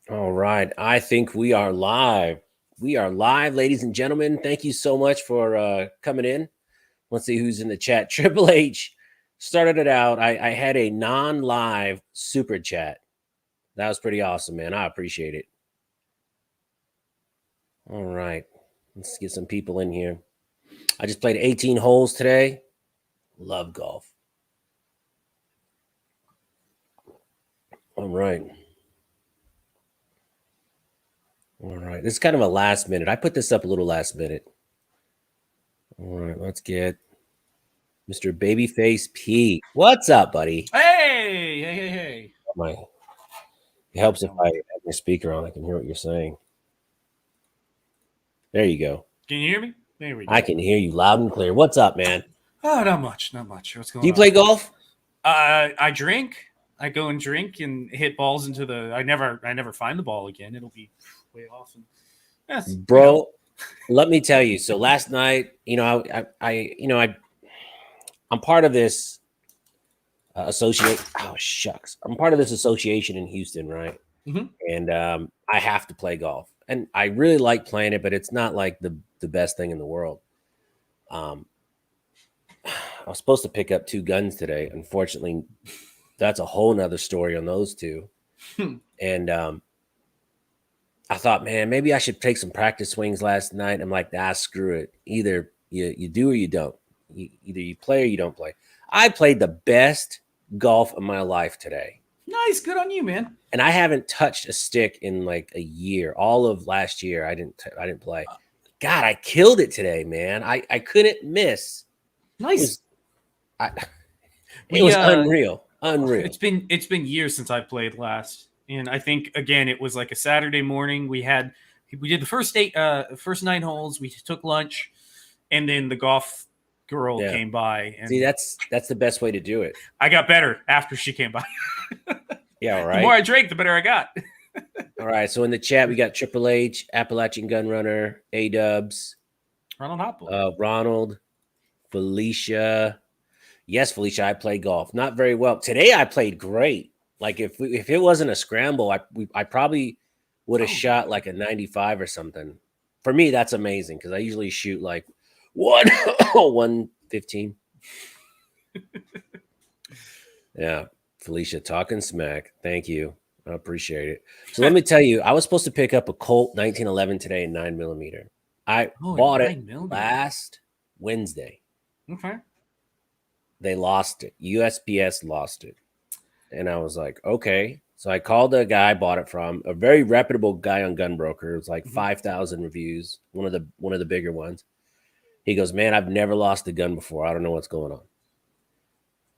All right. I think we are live. We are live, ladies and gentlemen. Thank you so much for coming in. Let's see who's in the chat. Triple H started it out. I had a non-live super chat. That was pretty awesome, man. I appreciate it. All right. Let's get some people in here. I just played 18 holes today. Love golf. All right. All right. This is kind of a last minute. I put this up a little last minute. All right. Let's get Mr. Babyface P. What's up, buddy? Hey. It helps if I have your speaker on. I can hear what you're saying. There you go. Can you hear me? There we go. I can hear you loud and clear. What's up, man? Oh, not much. What's going on? Do you play golf? I drink. I go and drink and hit balls into the. I never find the ball again. It'll be way off. And, yes, bro. Let me tell you. So last night, I'm part of this associate. Oh shucks, I'm part of this association in Houston, right? Mm-hmm. And I have to play golf, and I really like playing it, but it's not like the best thing in the world. I was supposed to pick up 2 guns today. Unfortunately, that's a whole nother story on those 2. And I thought, man, maybe I should take some practice swings last night. I'm like, screw it. Either you do or you don't. Either you play or you don't play. I played the best golf of my life today. Nice, good on you, man. And I haven't touched a stick in like a year. All of last year, I didn't play. God, I killed it today, man. I couldn't miss. Nice. It was unreal. It's been years since I played last, and I think again it was like a Saturday morning. We did the first 9 holes. We took lunch, and then the golf girl came by. And see, that's the best way to do it. I got better after she came by. Yeah, all right. The more I drank, the better I got. All right. So in the chat, we got Triple H, Appalachian Gun Runner, A-Dubs, Ronald Hopple, Ronald, Felicia. Yes, Felicia, I play golf. Not very well. Today I played great. Like if it wasn't a scramble, I probably would have shot like a 95 or something. For me, that's amazing because I usually shoot like 115. Yeah, Felicia, talking smack. Thank you. I appreciate it. So let me tell you, I was supposed to pick up a Colt 1911 today in 9mm. I bought it last Wednesday. Okay. They lost it. USPS lost it. And I was like, okay. So I called the guy I bought it from, a very reputable guy on Gunbroker. It was like 5,000 reviews, one of the bigger ones. He goes, man, I've never lost a gun before. I don't know what's going on.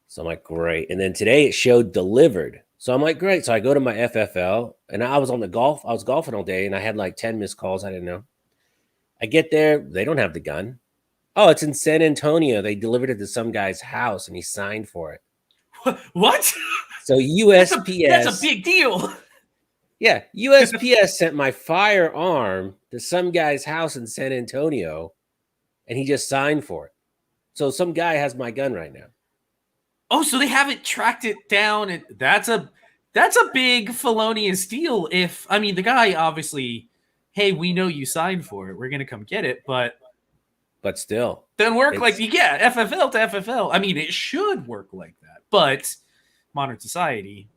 So I'm like, great. And then today it showed delivered. So I'm like, great. So I go to my FFL, and I was golfing all day, and I had like 10 missed calls. I didn't know. I get there. They don't have the gun. Oh, it's in San Antonio. They delivered it to some guy's house, and he signed for it. What? So USPS. That's a big deal. Yeah, USPS sent my firearm to some guy's house in San Antonio, and he just signed for it. So some guy has my gun right now. Oh, so they haven't tracked it down, and that's a big felonious deal. If I mean the guy obviously, hey, we know you signed for it, we're gonna come get it, but still doesn't work like FFL to FFL. I mean, it should work like that, but modern society,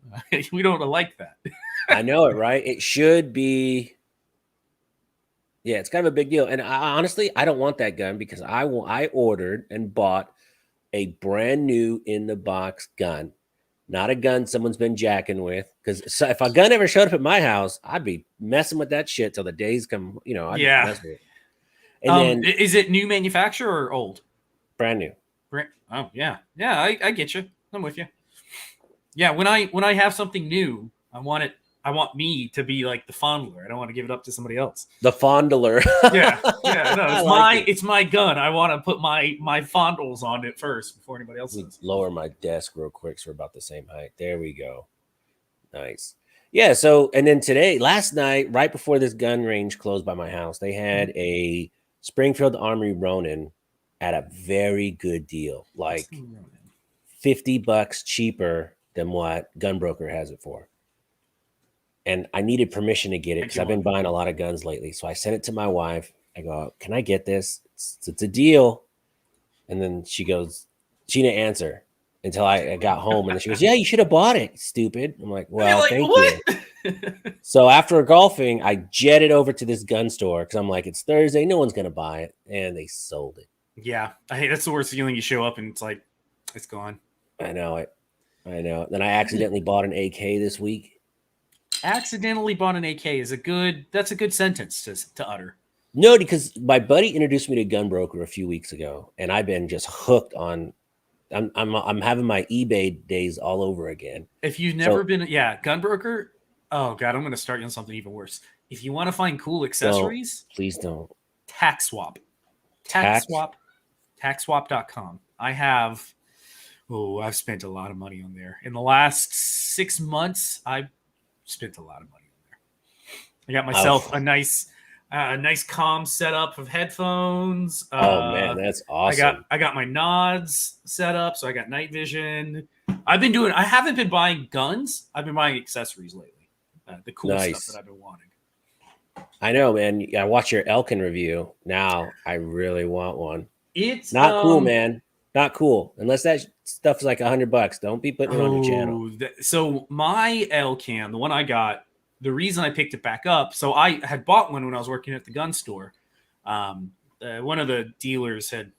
we don't like that. I know it, right? It should be. Yeah, it's kind of a big deal, and honestly, I don't want that gun because I ordered and bought a brand new in the box gun, not a gun someone's been jacking with. Because if a gun ever showed up at my house, I'd be messing with that shit till the days come. I'd mess with it. And then, is it new manufacturer or old? Brand new. Oh yeah, I get you. I'm with you. Yeah, when I have something new, I want me to be like the fondler. I don't want to give it up to somebody else. The fondler. yeah. No, it's my gun. I want to put my fondles on it first before anybody else does. Lower my desk real quick so we're about the same height. There we go. Nice. Yeah. So, and then last night, right before this gun range closed by my house, they had a Springfield Armory Ronin at a very good deal, like $50 cheaper than what Gunbroker has it for. and I needed permission to get it Thank because you, I've been London. buying a lot of guns lately. So I sent it to my wife. I go, "Can I get this? It's a deal." And then she goes, she didn't answer until I got home, and then she goes, "Yeah, you should have bought it, stupid." I'm like, And you're "Well, like, thank you." what? So after golfing, I jetted over to this gun store because I'm like, it's Thursday, no one's gonna buy it, and they sold it. Yeah, I hate that's the worst feeling. You show up and it's like it's gone. I know it. I know. Then I accidentally bought an AK this week. Accidentally bought an AK is that's a good sentence to utter. No, because my buddy introduced me to Gunbroker a few weeks ago, and I've been just hooked on. I'm having my eBay days all over again. If you've never been, Gunbroker. Oh god, I'm going to start you on something even worse. If you want to find cool accessories, please don't. TaxSwap. TaxSwap.com. I've spent a lot of money on there. In the last 6 months, I've spent a lot of money on there. I got myself a nice comm setup of headphones. Oh man, that's awesome. I got my nods set up, so I got night vision. I haven't been buying guns. I've been buying accessories lately. The cool stuff that I've been wanting. I know, man. I watched your Elkin review. Now I really want one. It's not cool, man. Not cool. Unless that stuff's like $100. Don't be putting it on your channel. So my Elcan, the one I got, the reason I picked it back up, so I had bought one when I was working at the gun store. One of the dealers had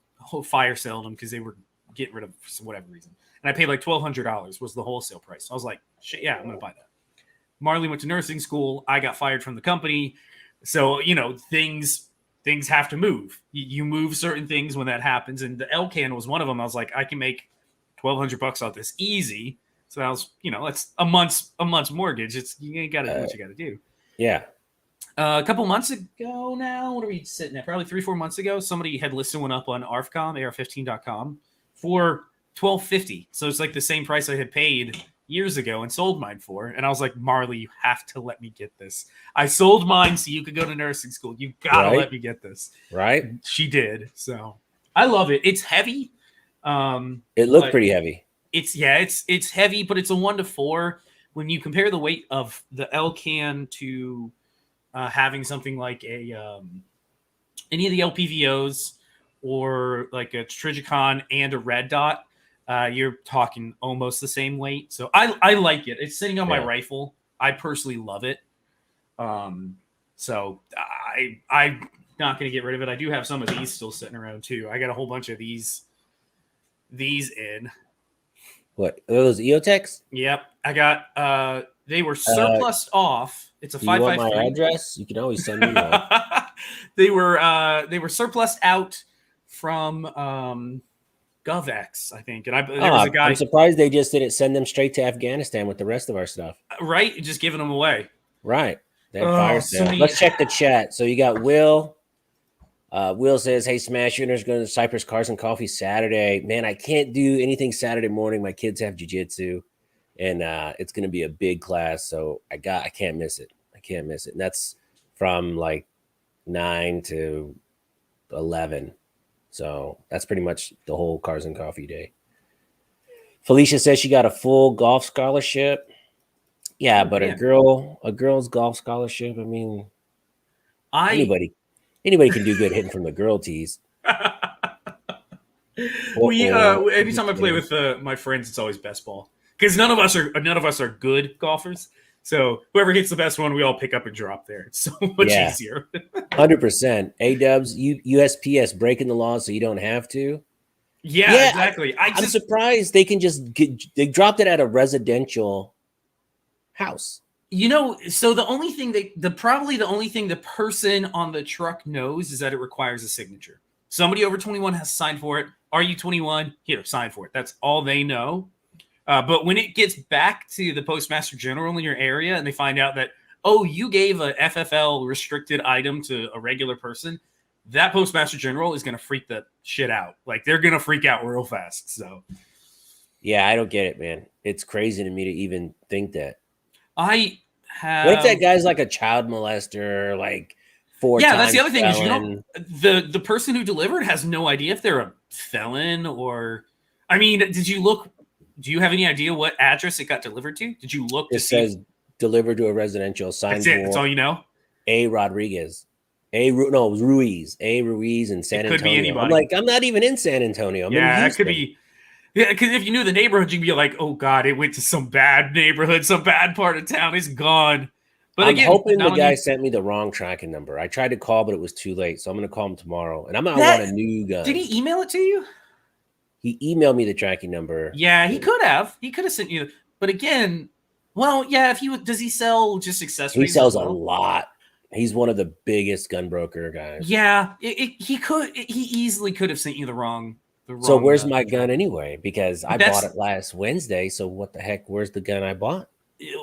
fire saled them because they were getting rid of for whatever reason. And I paid like $1,200 was the wholesale price. So I was like, shit, yeah, I'm going to buy that. Marley went to nursing school. I got fired from the company. So, things have to move. You move certain things when that happens. And the Elcan was one of them. I was like, I can make $1,200 off this easy. So that was, that's a month's mortgage. You got to do what you got to do. Yeah. A couple months ago now, what are we sitting at? Probably 3-4 months ago, somebody had listed one up on ARFCOM, AR15.com for $1,250. So it's like the same price I had paid years ago and sold mine for. And I was like, Marley, you have to let me get this. I sold mine so you could go to nursing school. You gotta let me get this. Right. She did. So I love it. It's heavy. It looked pretty heavy. It's heavy, but it's a 1-4. When you compare the weight of the Elcan to having something like any of the LPVOs or like a Trijicon and a Red Dot, you're talking almost the same weight. So I like it. It's sitting on my rifle. I personally love it. So I'm not going to get rid of it. I do have some of these still sitting around too. I got a whole bunch of these in. What are those EOTechs? Yep. I got they were surplused off. It's a 5.53. You want my address? You can always send me one. They were surplused out from GovX, I think. And there was a guy. I'm surprised they just didn't send them straight to Afghanistan with the rest of our stuff. Right? Just giving them away. Right. That fire sale. Let's check the chat. So you got Will. Will says, "Hey, Smash Shooters going to Cypress Cars and Coffee Saturday. Man, I can't do anything Saturday morning. My kids have jiu-jitsu, and it's going to be a big class. So I can't miss it. I can't miss it. And that's from like 9 to 11. So that's pretty much the whole Cars and Coffee day." Felicia says she got a full golf scholarship. Yeah, but a girl's golf scholarship. I mean, anybody can do good hitting from the girl tees. Anytime I play with my friends, it's always best ball because none of us are good golfers. So whoever hits the best one, we all pick up and drop there. It's so much easier. 100%. A-dubs, USPS breaking the law so you don't have to. Yeah, exactly. I'm surprised they can just they dropped it at a residential house. So the only thing the person on the truck knows is that it requires a signature. Somebody over 21 has to sign for it. Are you 21? Here, sign for it. That's all they know. But when it gets back to the Postmaster General in your area and they find out that, you gave a FFL restricted item to a regular person, that Postmaster General is going to freak the shit out. Like, they're going to freak out real fast. So, yeah, I don't get it, man. It's crazy to me to even think that. What if that guy's like a child molester, like 4 times? Yeah, that's the other thing is the person who delivered has no idea if they're a felon or. I mean, did you look? Do you have any idea what address it got delivered to? Did you look? It says delivered to a residential, signed That's it. That's for all you know. A. Rodriguez. No, it was Ruiz. A. Ruiz in San It could be Antonio. I'm anybody. like, I'm not even in San Antonio. I'm in Yeah, Houston. that could be. Yeah, because if you knew the neighborhood, you'd be like, "Oh God, it went to some bad neighborhood, some bad part of town. It's gone." But I'm again, hoping not the on guy you. sent me the wrong tracking number. I tried to call, but it was too late. So I'm going to call him tomorrow. And I'm going to want a That new gun. did he email it to you? He emailed me the tracking number. Yeah, he could have. He could have sent you. But again, well, yeah. If he does, he sell just accessories. He sells as a well? lot. He's one of the biggest gun broker guys. Yeah, he could. He easily could have sent you the wrong. So where's my gun anyway? Because I That's- bought it last Wednesday. So what the heck? Where's the gun I bought?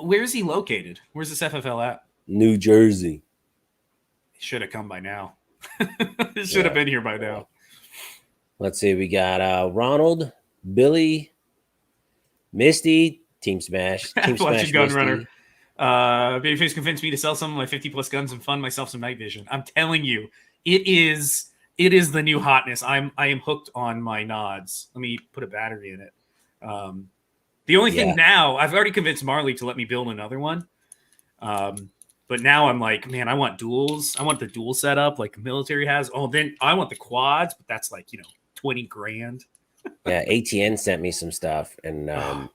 Where is he located? Where's this FFL at? New Jersey. He should have come by now. It should have been here by now. Let's see. We got Ronald, Billy, Misty, Team Smash, Team Smash, Gun Misty. Runner. Babyface convinced me to sell some of my 50 plus guns and fund myself some night vision. I'm telling you, it is the new hotness. I am hooked on my nods. Let me put a battery in it. The only thing now, I've already convinced Marley to let me build another one. But now I'm like, man, I want duals. I want the dual setup like the military has. Oh, then I want the quads, but that's like, 20 grand. Yeah, ATN sent me some stuff, and Did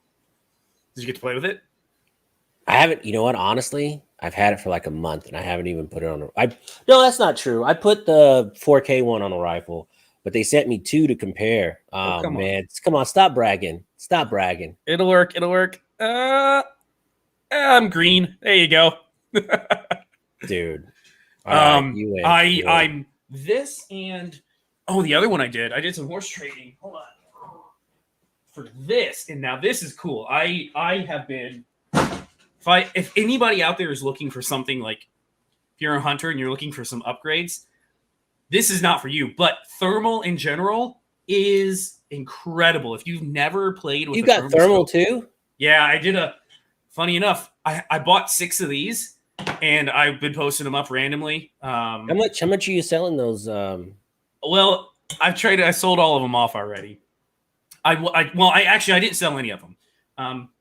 you get to play with it? I haven't. You know what? Honestly, I've had it for like a month, and I haven't even put it on. No, that's not true. I put the 4K one on a rifle, but they sent me two to compare. Oh come man, come on, stop bragging. Stop bragging. It'll work. I'm green. There you go. Dude. All right, you win. I'm this and the other one I did some horse trading. Hold on. For this, and now this is cool. I have been if anybody out there is looking for something, like if you're a hunter and you're looking for some upgrades, this is not for you. But thermal in general is incredible. If you've never played with you got thermal too? Yeah, I did funny enough, I bought 6 of these and I've been posting them up randomly. How much are you selling those? Well, I sold all of them off already. I didn't sell any of them.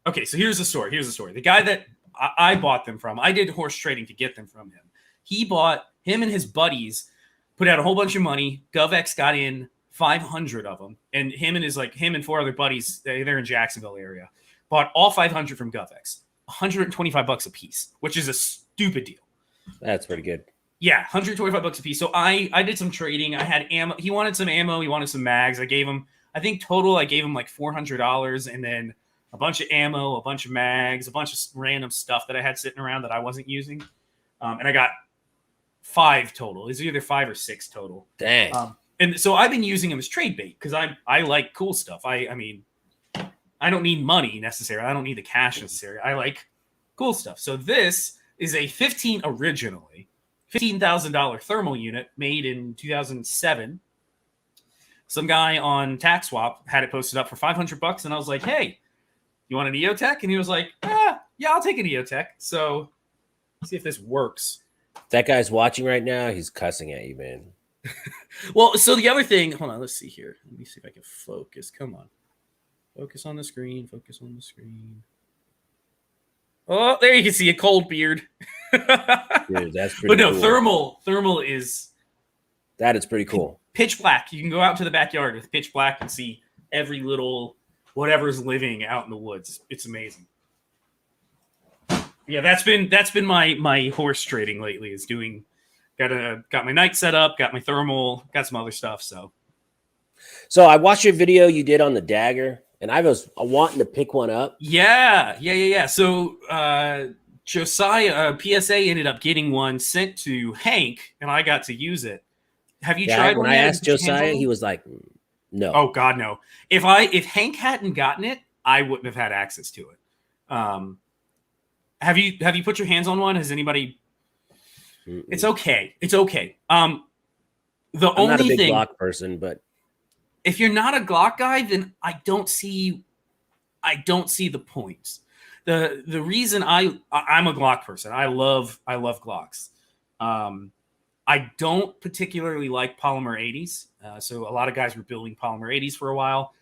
Okay, so here's the story. The guy that I bought them from, I did horse trading to get them from him. Him and his buddies put out a whole bunch of money. GovX got in 500 of them, and him and 4 other buddies, they're in Jacksonville area, bought all 500 from GovX, $125 a piece, which is a stupid deal. That's pretty good. Yeah, $125 a piece. So I did some trading. I had ammo. He wanted some ammo. He wanted some mags. I gave him like $400, and then a bunch of ammo, a bunch of mags, a bunch of random stuff that I had sitting around that I wasn't using. And I got 5 total. It's either 5 or 6 total. Dang. And so I've been using them as trade bait because I like cool stuff. I mean, I don't need money necessarily. I don't need the cash necessarily. I like cool stuff. So this is a $15,000 thermal unit made in 2007. Some guy on TaxSwap had it posted up for $500, and I was like, "Hey, you want an EOTech?" And he was like, "Yeah, I'll take an EOTech." So let's see if this works. That guy's watching right now. He's cussing at you, man. Well, so the other thing, hold on, let's see here. Let me see if I can focus. Come on. Focus on the screen. Oh, there you can see a cold beard. Dude, that's pretty But no, cool. thermal is That is pretty cool. pitch black. You can go out to the backyard with pitch black and see every little whatever's living out in the woods. It's amazing. Yeah, that's been my horse trading lately. Is doing got my night set up, got my thermal, got some other stuff. So I watched your video you did on the dagger, and I was wanting to pick one up. Yeah. So Josiah PSA ended up getting one sent to Hank, and I got to use it. Have you tried? When I asked Josiah, he was like, "No." Oh God, no. If Hank hadn't gotten it, I wouldn't have had access to it. Have you put your hands on one? Has anybody? Mm-mm. It's okay. I'm not a big Glock person, but if you're not a Glock guy, then I don't see the points. The reason I'm a Glock person, I love Glocks. I don't particularly like polymer 80s. So a lot of guys were building polymer 80s for a while.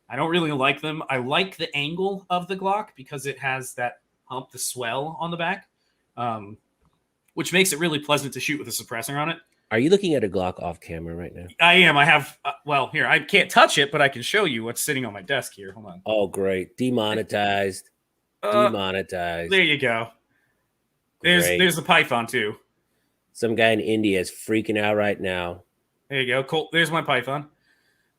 I don't really like them. I like the angle of the Glock because it has that hump, the swell on the back, which makes it really pleasant to shoot with a suppressor on it. Are you looking at a Glock off camera right now? I am. I have. Well, here I can't touch it, but I can show you what's sitting on my desk here. Hold on. Oh, great! Demonetized. Demonetized. There you go. Great. There's the Python too. Some guy in India is freaking out right now. There you go. Cool. There's my Python.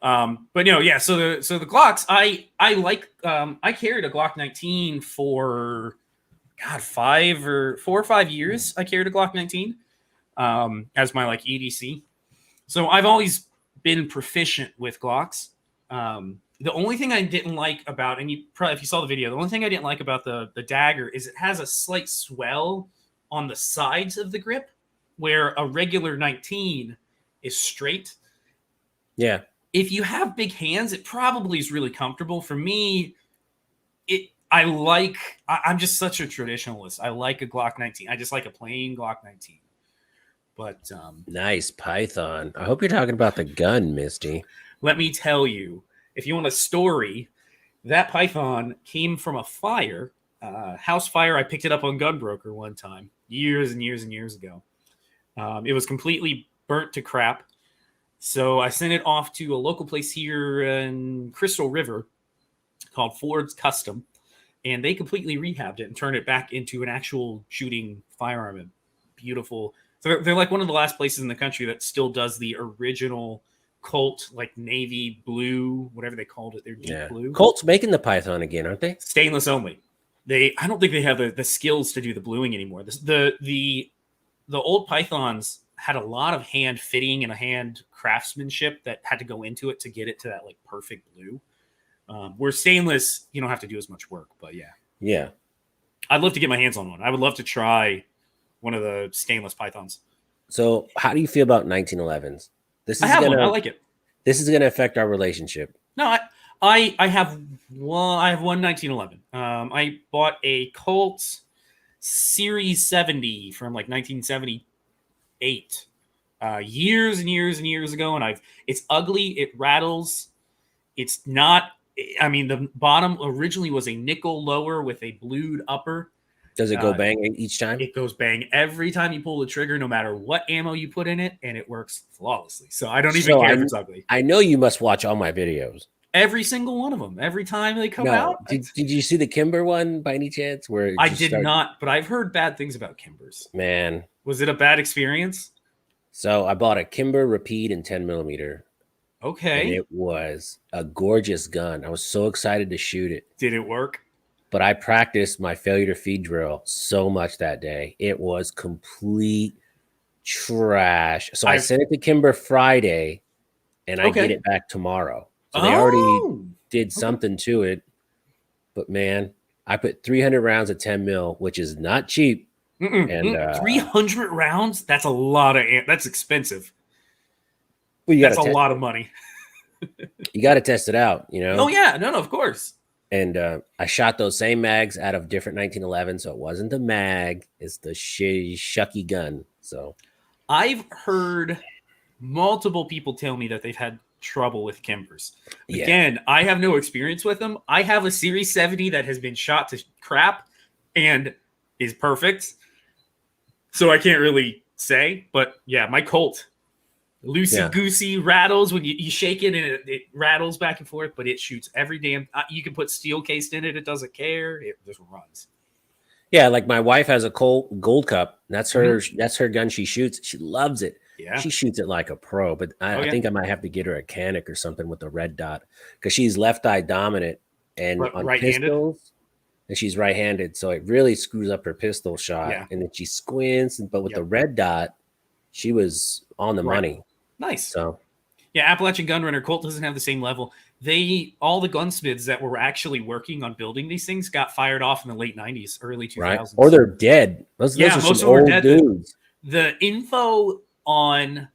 But yeah. So the Glocks, I like. I carried a Glock 19 for 4 or 5 years. I carried a Glock 19 as my like EDC. So I've always been proficient with Glocks. The only thing I didn't like about, and you probably if you saw the video, the only thing I didn't like about the dagger is it has a slight swell on the sides of the grip, where a regular 19 is straight. Yeah. If you have big hands, it probably is really comfortable. For me, I'm just such a traditionalist. I like a Glock 19. I just like a plain Glock 19. But nice Python. I hope you're talking about the gun, Misty. Let me tell you, if you want a story, that Python came from a fire, house fire. I picked it up on Gunbroker one time, years and years and years ago. It was completely burnt to crap. So I sent it off to a local place here in Crystal River called Ford's Custom, and they completely rehabbed it and turned it back into an actual shooting firearm. And beautiful. So they're like one of the last places in the country that still does the original Colt, like navy blue, whatever they called it. They're deep blue. Colt's making the Python again, aren't they? Stainless only. I don't think they have the skills to do the bluing anymore. The old Pythons had a lot of hand fitting and a hand craftsmanship that had to go into it to get it to that like perfect blue. Where stainless, you don't have to do as much work, but yeah. I'd love to get my hands on one. I would love to try one of the stainless Pythons. So how do you feel about 1911s? I like it. This is going to affect our relationship. No, I have one. I have one 1911. I bought a Colt Series 70 from like 1978, years and years and years ago, and it's ugly. It rattles. It's not. I mean, the bottom originally was a nickel lower with a blued upper. Does it go bang each time? It goes bang every time you pull the trigger, no matter what ammo you put in it, and it works flawlessly. So I don't even care if it's ugly. I know you must watch all my videos. Every single one of them. Every time they come out. Did you see the Kimber one by any chance? I did not, but I've heard bad things about Kimbers. Man. Was it a bad experience? So I bought a Kimber Repeat in 10 millimeter. Okay. And it was a gorgeous gun. I was so excited to shoot it. Did it work? But I practiced my failure to feed drill so much that day. It was complete trash. So I sent it to Kimber Friday, and I get it back tomorrow. So they already did something to it. But, man, I put 300 rounds of 10 mil, which is not cheap. And 300 rounds? That's a lot of that's expensive. Well, that's a lot of money. You got to test it out, you know? Oh, yeah. No, of course. And I shot those same mags out of different 1911. So it wasn't the mag. It's the shitty, shucky gun. So I've heard multiple people tell me that they've had trouble with Kimbers. Again, I have no experience with them. I have a Series 70 that has been shot to crap and is perfect. So I can't really say. But yeah, my Colt. Loosey-goosey rattles when you shake it and it rattles back and forth, but it shoots every damn. You can put steel cased in it; it doesn't care. It just runs. Yeah, like my wife has a Colt Gold Cup. That's her. That's her gun. She shoots. She loves it. Yeah, she shoots it like a pro. But I think I might have to get her a Canic or something with the red dot because she's left eye dominant and on pistols, and she's right-handed, so it really screws up her pistol shot. Yeah. And then she squints. But with the red dot, she was on the money. Nice. So, yeah, Appalachian Gunrunner Colt doesn't have the same level. All the gunsmiths that were actually working on building these things got fired off in the late 90s, early 2000s. Right. Or they're dead. Those are most of them are dead. Dudes. The info on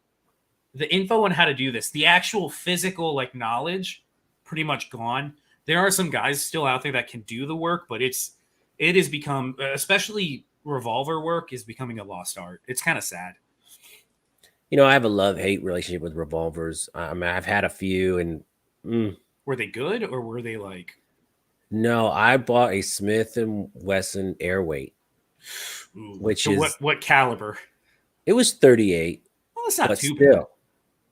how to do this, the actual physical like knowledge, pretty much gone. There are some guys still out there that can do the work, but it has become, especially revolver work, is becoming a lost art. It's kind of sad. You know, I have a love-hate relationship with revolvers. I mean, I've had a few, and were they good or were they like? No, I bought a Smith and Wesson Airweight, Ooh. which So is what caliber? it was 38, Well, it's not but too bad. still,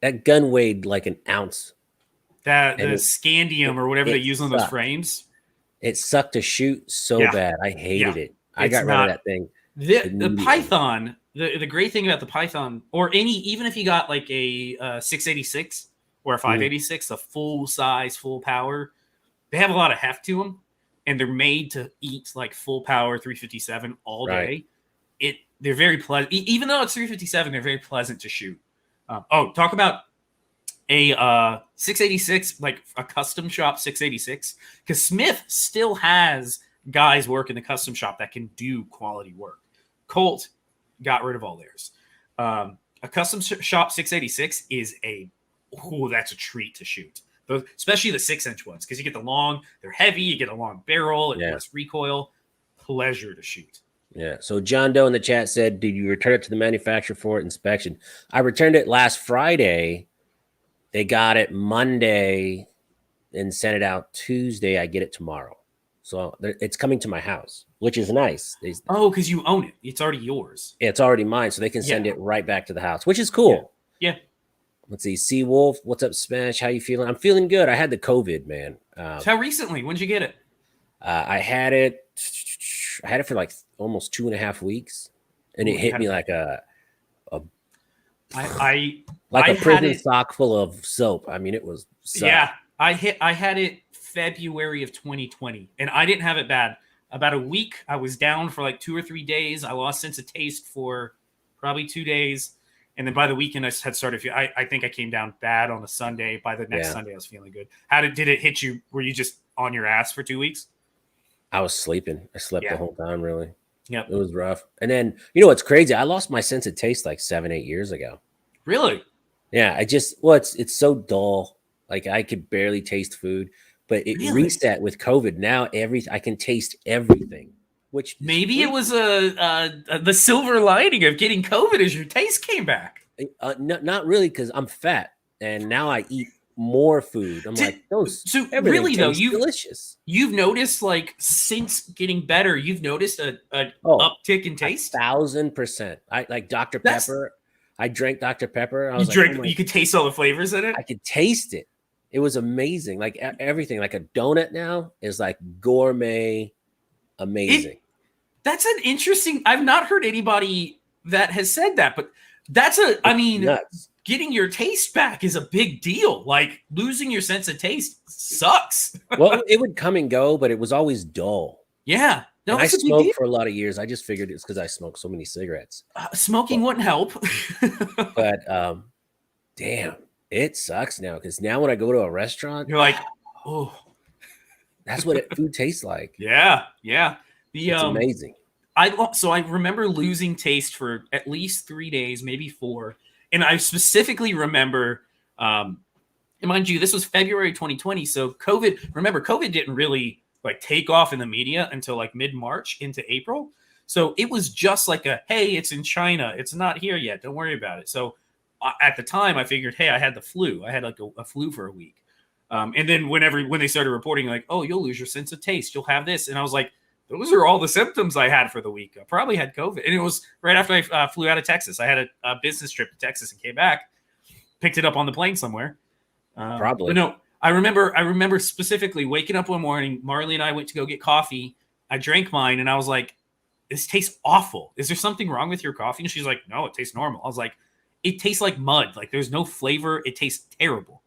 that gun weighed like an ounce, That and the it, scandium or whatever they it use on those sucked. frames. It sucked to shoot so Yeah, bad. I yeah. hated it. I It's got rid of not that thing the immediately. Python. The great thing about the Python, or any, even if you got like a 686 or a Mm, 586, a full size, full power, they have a lot of heft to them, and they're made to eat like full power 357 all right. day. They're very pleasant, even though it's 357. They're very pleasant to shoot. Oh, talk about a 686, like a custom shop 686, because Smith still has guys work in the custom shop that can do quality work. Colt got rid of all theirs. A custom shop 686 is that's a treat to shoot. Especially the 6-inch ones, because you get the long, they're heavy, you get a long barrel and Yeah. less recoil. Pleasure to shoot. Yeah. So John Doe in the chat said, "Did you return it to the manufacturer for inspection?" I returned it last Friday. They got it Monday and sent it out Tuesday. I get it tomorrow. So it's coming to my house, which is nice. Oh, because you own it. It's already yours. It's already mine, so they can send Yeah. it right back to the house, which is Yeah. cool. Yeah. Let's see. Sea Wolf, what's up, Smash? How you feeling? I'm feeling good. I had the COVID, man. How recently? When did you get it? I had it. I had it for like almost 2.5 weeks, and Ooh, it I hit had me it. like a I like I a had prison it. sock full of soap. I mean, it was Yeah, I had it February of 2020, and I didn't have it bad. About a week, I was down for like 2 or 3 days. I lost sense of taste for probably 2 days, and then by the weekend, I had started. I think I came down bad on a Sunday. By the next Yeah. Sunday, I was feeling good. Did it hit you? Were you just on your ass for 2 weeks? I was sleeping. I slept Yeah. the whole time. Really, Yep. it was rough. And then you know what's crazy? I lost my sense of taste like 7, 8 years ago. Really? Yeah, it's so dull. Like I could barely taste food, but it Really? reset with COVID. Now I can taste everything, which Maybe it was the silver lining of getting COVID as your taste came back. not really because I'm fat and now I eat more food. I'm like So everything really though, tastes delicious. you've noticed, like, since getting better, you've noticed a Oh, uptick in taste. 1,000%. I like Dr. That's Pepper. I drank Dr. Pepper. I you was like, oh drink. my, You could taste all the flavors in it. I could taste it. It was amazing. Like everything. Like a donut now is like gourmet, amazing. That's an interesting. I've not heard anybody that has said that, but that's a. I mean, Nuts. getting your taste back is a big deal. Like losing your sense of taste sucks. Well, it would come and go, but it was always dull. Yeah, no, And I it's a big deal. smoked for a lot of years. I just figured it's because I smoked so many cigarettes. Smoking wouldn't help. But damn, it sucks now because now when I go to a restaurant, You're like, oh, that's what food tastes like. yeah, yeah. The It's amazing. I remember losing taste for at least 3 days, maybe 4, and I specifically remember. And mind you, this was February 2020, so COVID. Remember, COVID didn't really like take off in the media until like mid-March into April. So it was just like hey, it's in China, it's not here yet. Don't worry about it. So at the time, I figured, hey, I had the flu. I had like a flu for a week. And then when they started reporting, like, oh, you'll lose your sense of taste, you'll have this, and I was like, those are all the symptoms I had for the week. I probably had COVID, and it was right after I flew out of Texas. I had a business trip to Texas and came back, picked it up on the plane somewhere. Probably. But no, I remember specifically waking up one morning. Marley and I went to go get coffee. I drank mine, and I was like, this tastes awful. Is there something wrong with your coffee? And she's like, no, it tastes normal. I was like, it tastes like mud. Like there's no flavor. It tastes terrible.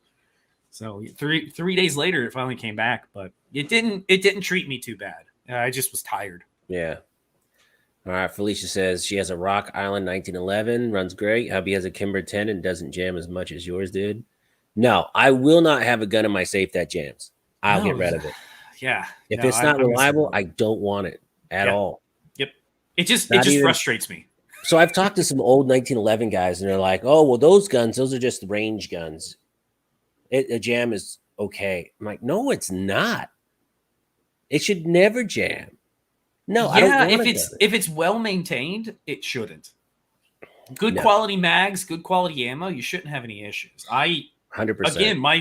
So three days later, it finally came back, but it didn't treat me too bad. I just was tired. Yeah. All right. Felicia says she has a Rock Island 1911, runs great. Hubby has a Kimber 10 and doesn't jam as much as yours did. No, I will not have a gun in my safe that jams. I'll get rid of it. Yeah. If it's not reliable, I don't want it at all. Yep. It just frustrates me. So I've talked to some old 1911 guys, and they're like, "Oh, well, those are just range guns. A jam is okay." I'm like, "No, it's not. It should never jam." No, I don't want if it's well maintained, it shouldn't. Good quality mags, good quality ammo, you shouldn't have any issues. 100%. Again, my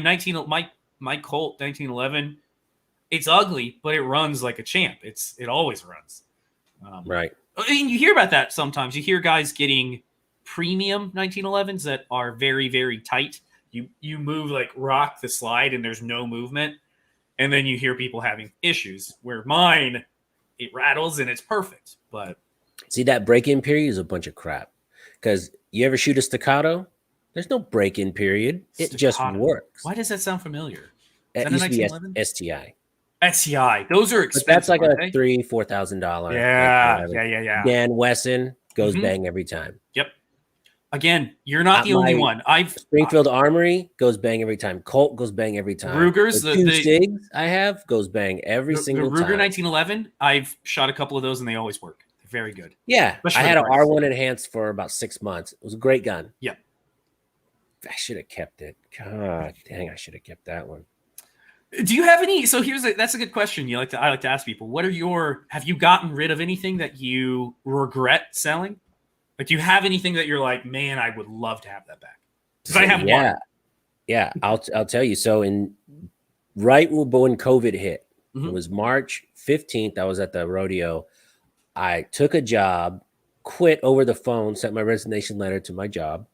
Colt 1911, It's ugly, but it runs like a champ. It always runs. Right. And you hear about that sometimes. You hear guys getting premium 1911s that are very, very tight. You move like rock the slide and there's no movement. And then you hear people having issues where mine, it rattles and it's perfect. But see, that break-in period is a bunch of crap. Because you ever shoot a staccato? There's no break-in period. It just staccato. works. Why does that sound familiar? Is It that a used to be 1911? STI. SCI. Those are But expensive. that's like a aren't they? $3,000-$4,000. Yeah. Dan Wesson goes Mhm. bang every time. Yep. Again, you're not the only one. Springfield Armory goes bang every time. Colt goes bang every time. Ruger's the two SIGs I have goes bang every single the Ruger time. 1911. I've shot a couple of those and they always work. They're very good. Yeah, Especially I for had the an price. R1 enhanced for about 6 months. It was a great gun. Yep. I should have kept it. God dang, I should have kept that one. Do you have any? So that's a good question. I like to ask people. Have you gotten rid of anything that you regret selling? Like, do you have anything that you're like, man, I would love to have that back? Because I have one. Yeah. I'll tell you. So right when COVID hit, it was March 15th. I was at the rodeo. I took a job, quit over the phone, sent my resignation letter to my job.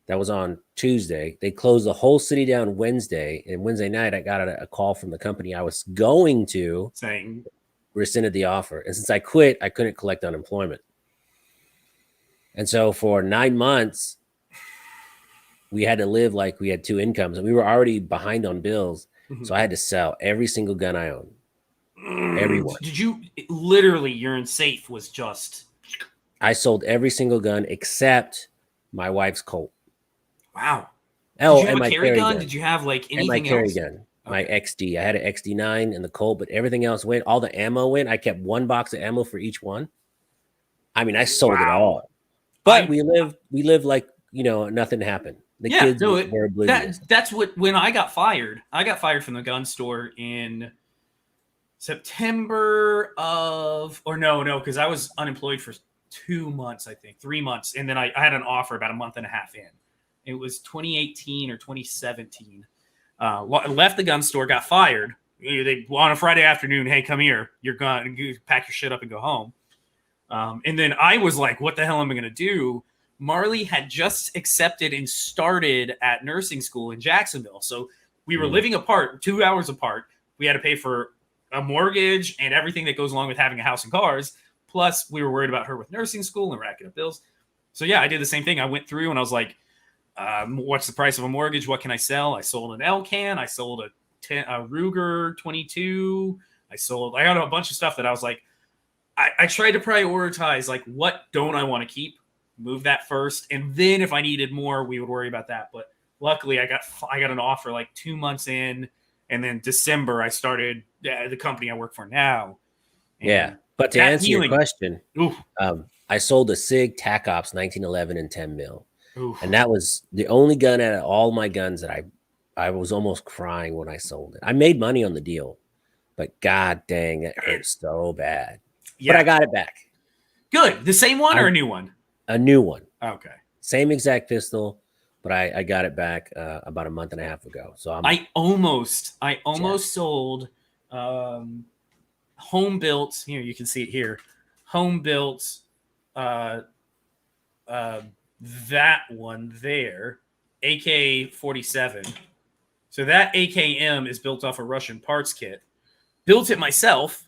That was on Tuesday. They closed the whole city down Wednesday. And Wednesday night, I got a call from the company I was going to saying rescinded the offer. And since I quit, I couldn't collect unemployment. And so for 9 months, we had to live like we had two incomes. And we were already behind on bills. So I had to sell every single gun I owned. Everyone. Did you literally your safe was just I sold every single gun except my wife's Colt. Wow. Oh, did you have and a carry gun? Did you have like anything and my carry else? gun, my XD. I had an XD9 and the Colt, but everything else went. All the ammo went. I kept one box of ammo for each one. I mean, I sold it all. But we live like nothing happened. The kids were oblivious. That's when I got fired. I got fired from the gun store in September because I was unemployed for 2 months, I think 3 months, and then I had an offer about a month and a half in. It was 2018 or 2017. Left the gun store, got fired. They on a Friday afternoon, hey, come here. You're gonna pack your shit up and go home. And then I was like, what the hell am I gonna do? Marley had just accepted and started at nursing school in Jacksonville, so we were living apart, 2 hours apart. We had to pay for a mortgage and everything that goes along with having a house and cars. Plus, we were worried about her with nursing school and racking up bills. So yeah, I did the same thing. I went through and I was like, what's the price of a mortgage? What can I sell? I sold an Elcan. I sold a Ruger 22. I got a bunch of stuff that I was like, I tried to prioritize, like, what don't I want to keep? Move that first. And then if I needed more, we would worry about that. But luckily I got an offer like 2 months in. And then December, I started the company I work for now. And but to answer your question, I sold a SIG TAC Ops 1911 and 10 mil. And that was the only gun out of all my guns that I was almost crying when I sold it. I made money on the deal, but god dang, it hurt so bad. Yeah. But I got it back. Good. The same one or a new one? A new one. Okay. Same exact pistol, but I got it back about a month and a half ago. So I almost sold home built. Here you can see it here. Home built. That one there, AK-47. So that AKM is built off a Russian parts kit. Built it myself.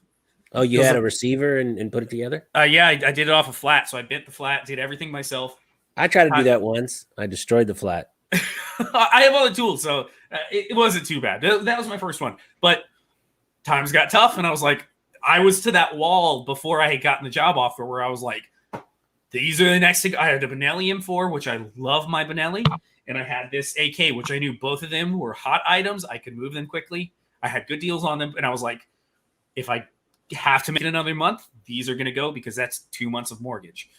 Oh, you had a receiver and put it together? Yeah, I did it off a flat. So I bent the flat, did everything myself. I tried to do that once. I destroyed the flat. I have all the tools, so it wasn't too bad. That was my first one. But times got tough, and I was like, I was to that wall before I had gotten the job offer where I was like, these are the next thing. I had a Benelli M4, which I love my Benelli, and I had this AK, which I knew both of them were hot items. I could move them quickly. I had good deals on them, and I was like, if I have to make it another month, these are going to go because that's 2 months of mortgage.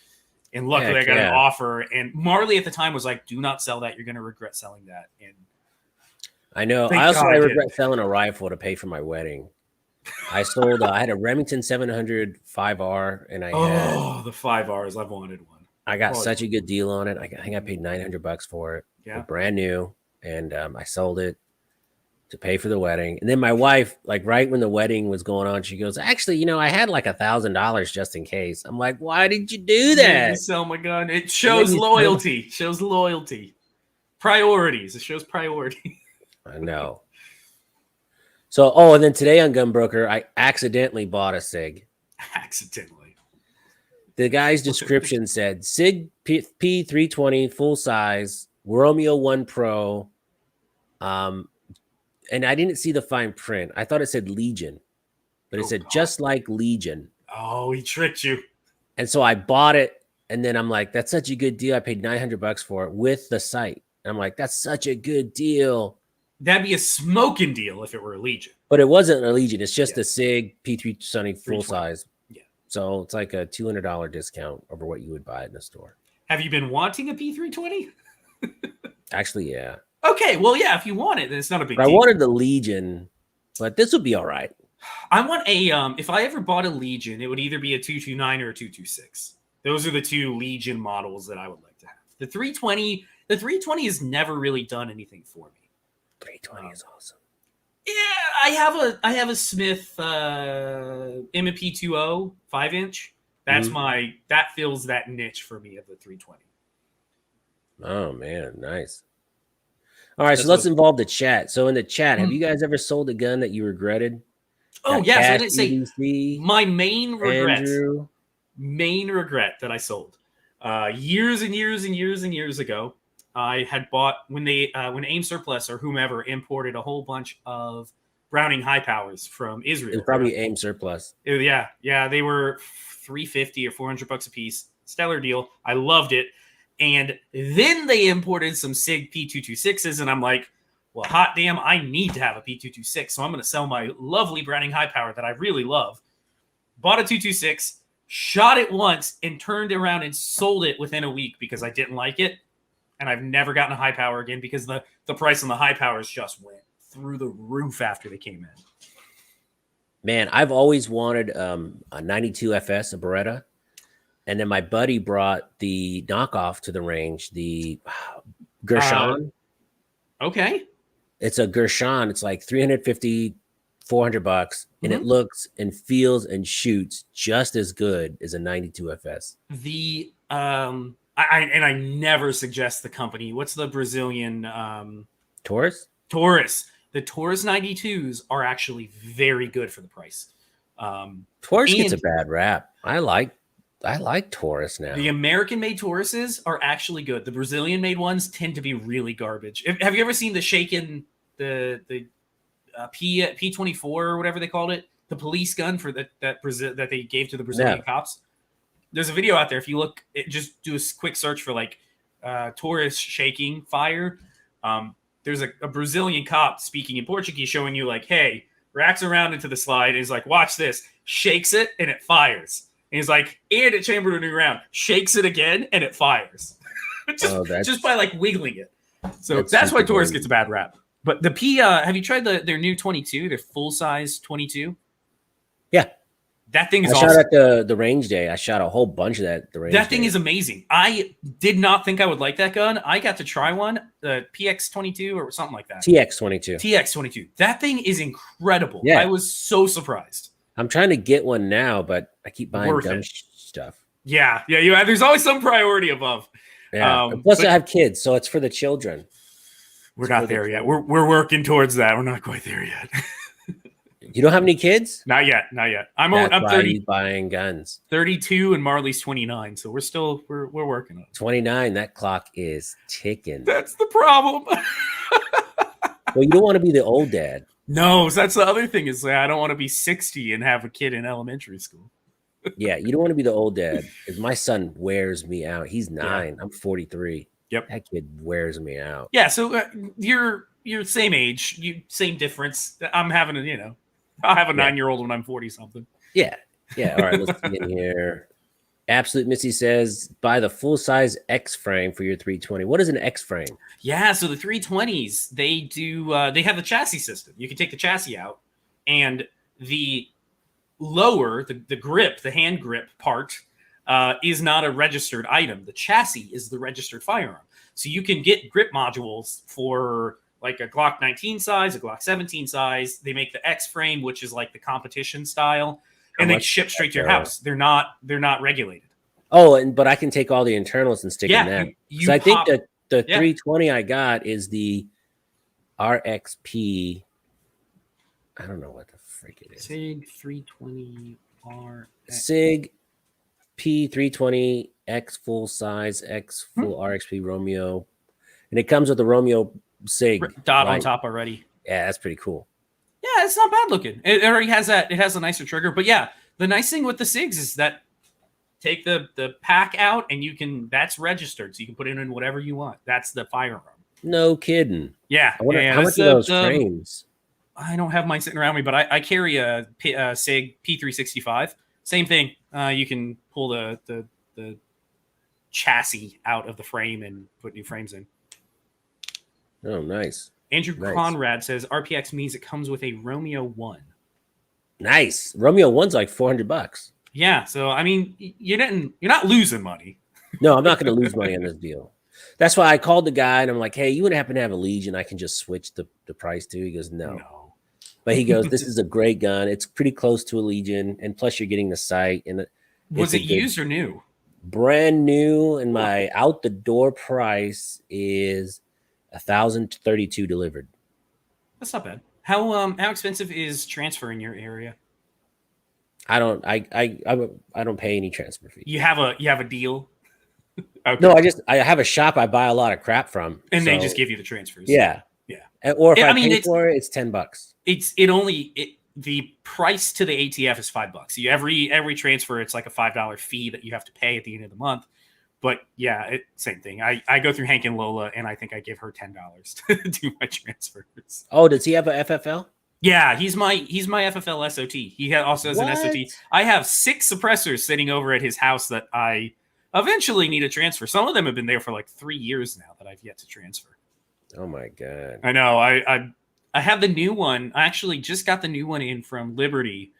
And luckily, I got an offer. And Marley at the time was like, do not sell that. You're going to regret selling that. And I know. I regret selling a rifle to pay for my wedding. I sold. I had a Remington 700 5R, and I had the 5Rs. I've wanted one. I got such a good deal on it. I think I paid $900 for it. Yeah, brand new, and I sold it. to pay for the wedding. And then my wife, like right when the wedding was going on, she goes, actually, I had like $1,000 just in case. I'm like, why did you do Made me that? sell my gun. It It shows made me loyalty. Shows loyalty. Priorities. It shows priority. I know. So, and then today on Gunbroker, I accidentally bought a SIG. Accidentally. The guy's description said SIG P320 full size, Romeo 1 Pro. And I didn't see the fine print. I thought it said Legion, but it said just like Legion. Oh, he tricked you. And so I bought it, and then I'm like, that's such a good deal. I paid $900 for it with the sight. And I'm like, that's such a good deal. That'd be a smoking deal if it were a Legion. But it wasn't a Legion. It's just a SIG P320 full size. Yeah. So it's like a $200 discount over what you would buy it in a store. Have you been wanting a P320? Actually, yeah. Okay, well, yeah, if you want it, then it's not a big But deal. I wanted the Legion, but this would be all right. I want a if I ever bought a Legion, it would either be a 229 or a 226. Those are the two Legion models that I would like to have. The 320 has never really done anything for me. 320 is awesome. Yeah, I have a Smith M&P 2.0 5-inch. That's that fills that niche for me of the 320. Oh man, nice. All right, so let's involve the chat. So in the chat, have you guys ever sold a gun that you regretted? Oh, yes, I didn't say EDC, my main regret. Andrew. Main regret that I sold. Years and years and years and years ago, I had bought when AIM Surplus or whomever imported a whole bunch of Browning high powers from Israel. It was probably AIM Surplus. Yeah, they were $350 or $400 a piece. Stellar deal. I loved it. And then they imported some SIG P226s, and I'm like, well, hot damn, I need to have a P226, so I'm going to sell my lovely Browning high power that I really love. Bought a 226, shot it once, and turned around and sold it within a week because I didn't like it. And I've never gotten a high power again because the price on the high powers just went through the roof after they came in. Man, I've always wanted a 92 FS, a Beretta. And then my buddy brought the knockoff to the range, the Gershon. Okay. It's a Gershon. It's like $350, $400, and it looks and feels and shoots just as good as a 92 FS. The I never suggest the company. What's the Brazilian Taurus? Taurus. The Taurus 92s are actually very good for the price. Taurus gets a bad rap. I like Taurus now. The American-made Tauruses are actually good. The Brazilian-made ones tend to be really garbage. Have you ever seen the Shaken, the P24 or whatever they called it, the police gun for that they gave to the Brazilian cops? There's a video out there. If you look, just do a quick search for like Taurus shaking fire. There's a Brazilian cop speaking in Portuguese showing you like, hey, racks around into the slide. And he's like, watch this. Shakes it and it fires. And he's like, and it chambered to the ground. Shakes it again and it fires. just by like wiggling it. So that's why Taurus gets a bad rap. But the P, have you tried their new 22, their full size 22? Yeah. That thing is awesome. I shot at the range day. I shot a whole bunch of that at the range That thing is amazing. I did not think I would like that gun. I got to try one, the PX22 or something like that. TX22. That thing is incredible. Yeah. I was so surprised. I'm trying to get one now, but I keep buying dumb stuff. Yeah. There's always some priority above. Yeah. Plus, I have kids, so it's for the children. We're not there yet. We're working towards that. We're not quite there yet. You don't have any kids? Not yet. I'm 30 buying guns. 32 and Marley's 29. So we're working on it. 29. That clock is ticking. That's the problem. Well, you don't want to be the old dad. No, that's the other thing is I don't want to be 60 and have a kid in elementary school. Yeah, you don't want to be the old dad. Because my son wears me out. He's 9. Yeah. I'm 43. Yep. That kid wears me out. Yeah, so you're same age, same difference. I'm having I'll have a 9-year-old when I'm 40 something. Yeah. All right, let's get in here. Absolute Missy says, buy the full size X frame for your 320. What is an X frame? Yeah, so the 320s, they do they have the chassis system. You can take the chassis out, and the lower, the grip, the hand grip part is not a registered item. The chassis is the registered firearm. So you can get grip modules for like a Glock 19 size, a Glock 17 size. They make the X frame, which is like the competition style, and they ship straight to your house. They're not regulated. Oh, but I can take all the internals and stick in that. You I think that the 320 I got is the RXP. I don't know what the freak it is. SIG 320 R. SIG P320 X full size X full RXP Romeo, and it comes with the Romeo SIG dot on top already. Yeah, that's pretty cool. Yeah, it's not bad looking. It already has that. It has a nicer trigger, but yeah, the nice thing with the SIGs is that take the pack out and that's registered, so you can put it in whatever you want. That's the firearm. No kidding. Yeah. How much are those frames? I don't have mine sitting around me, but I carry a SIG P365. Same thing. You can pull the chassis out of the frame and put new frames in. Oh, nice. Andrew Conrad says RPX means it comes with a Romeo 1. Nice. Romeo 1's like $400. Yeah, so I mean, you're not losing money. No, I'm not going to lose money on this deal. That's why I called the guy and I'm like, hey, you would happen to have a Legion I can just switch the price to? He goes, no. But he goes, this is a great gun. It's pretty close to a Legion, and plus you're getting the sight. And was it used or new? Brand new, and my out the door price is $1,032 delivered. That's not bad. How expensive is transfer in your area? I don't pay any transfer fee. You have a deal? Okay. No, I have a shop I buy a lot of crap from, and they just give you the transfers. Yeah. Or if I pay for it, it's $10. The price to the ATF is $5. Every transfer, it's like a $5 fee that you have to pay at the end of the month. But yeah, same thing. I go through Hank and Lola, and I think I give her $10 to do my transfers. Oh, does he have a FFL? Yeah, he's my FFL SOT. He also has an SOT. I have 6 suppressors sitting over at his house that I eventually need to transfer. Some of them have been there for like 3 years now that I've yet to transfer. Oh my god! I know. I have the new one. I actually just got the new one in from Liberty.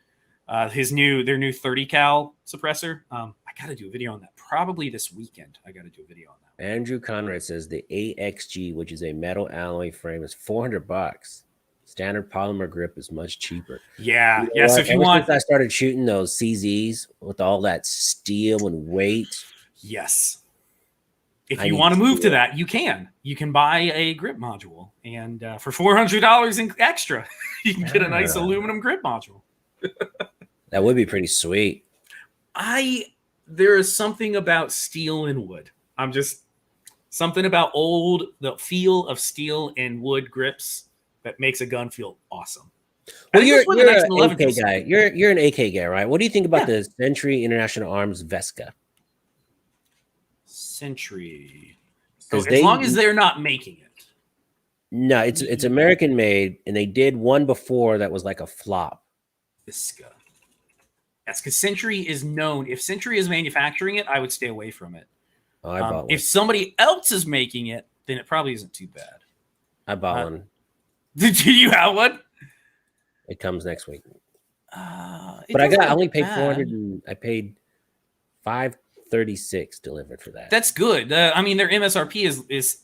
Their new 30 cal suppressor. I got to do a video on that probably this weekend. I got to do a video on that. Andrew Conrad says the AXG, which is a metal alloy frame, is $400. Standard polymer grip is much cheaper. Yeah, yeah. So if you want, I started shooting those CZs with all that steel and weight. Yes. If you want to move to that, you can. You can buy a grip module, and for $400 in extra, you can get a nice aluminum grip module. That would be pretty sweet. There is something about steel and wood. Something about the feel of steel and wood grips that makes a gun feel awesome. Well, you're an AK guy. You're an AK guy, right? What do you think about the Century International Arms Vesca? Century. So as long as they're not making it. No, it's American made, and they did one before that was like a flop. Visca. That's because Century is known. If Century is manufacturing it, I would stay away from it. Oh, I bought one. If somebody else is making it, then it probably isn't too bad. I bought one. Did you have one? It comes next week. But I only paid 400 and I paid $536 delivered for that. That's good. I mean, their MSRP is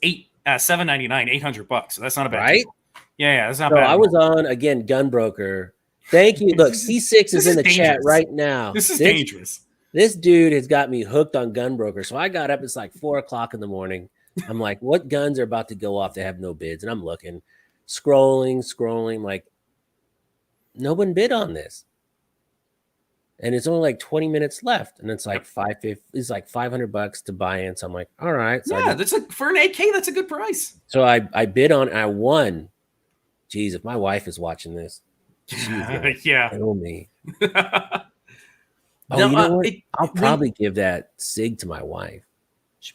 $799, $800. So that's not a bad deal. Yeah, that's not bad. I was on again, Gunbroker. Thank you. Look, C6 is in the chat right now. This is dangerous. This dude has got me hooked on Gunbroker. So I got up. It's like 4:00 in the morning. I'm like, what guns are about to go off? They have no bids, and I'm looking, scrolling. Like, no one bid on this, and it's only like 20 minutes left, and it's like $550. It's like $500 to buy in. So I'm like, all right. So yeah, for an AK, that's a good price. So I bid on. I won. Jeez, if my wife is watching this. Yeah. Kill me. You know what? I'll probably give that SIG to my wife.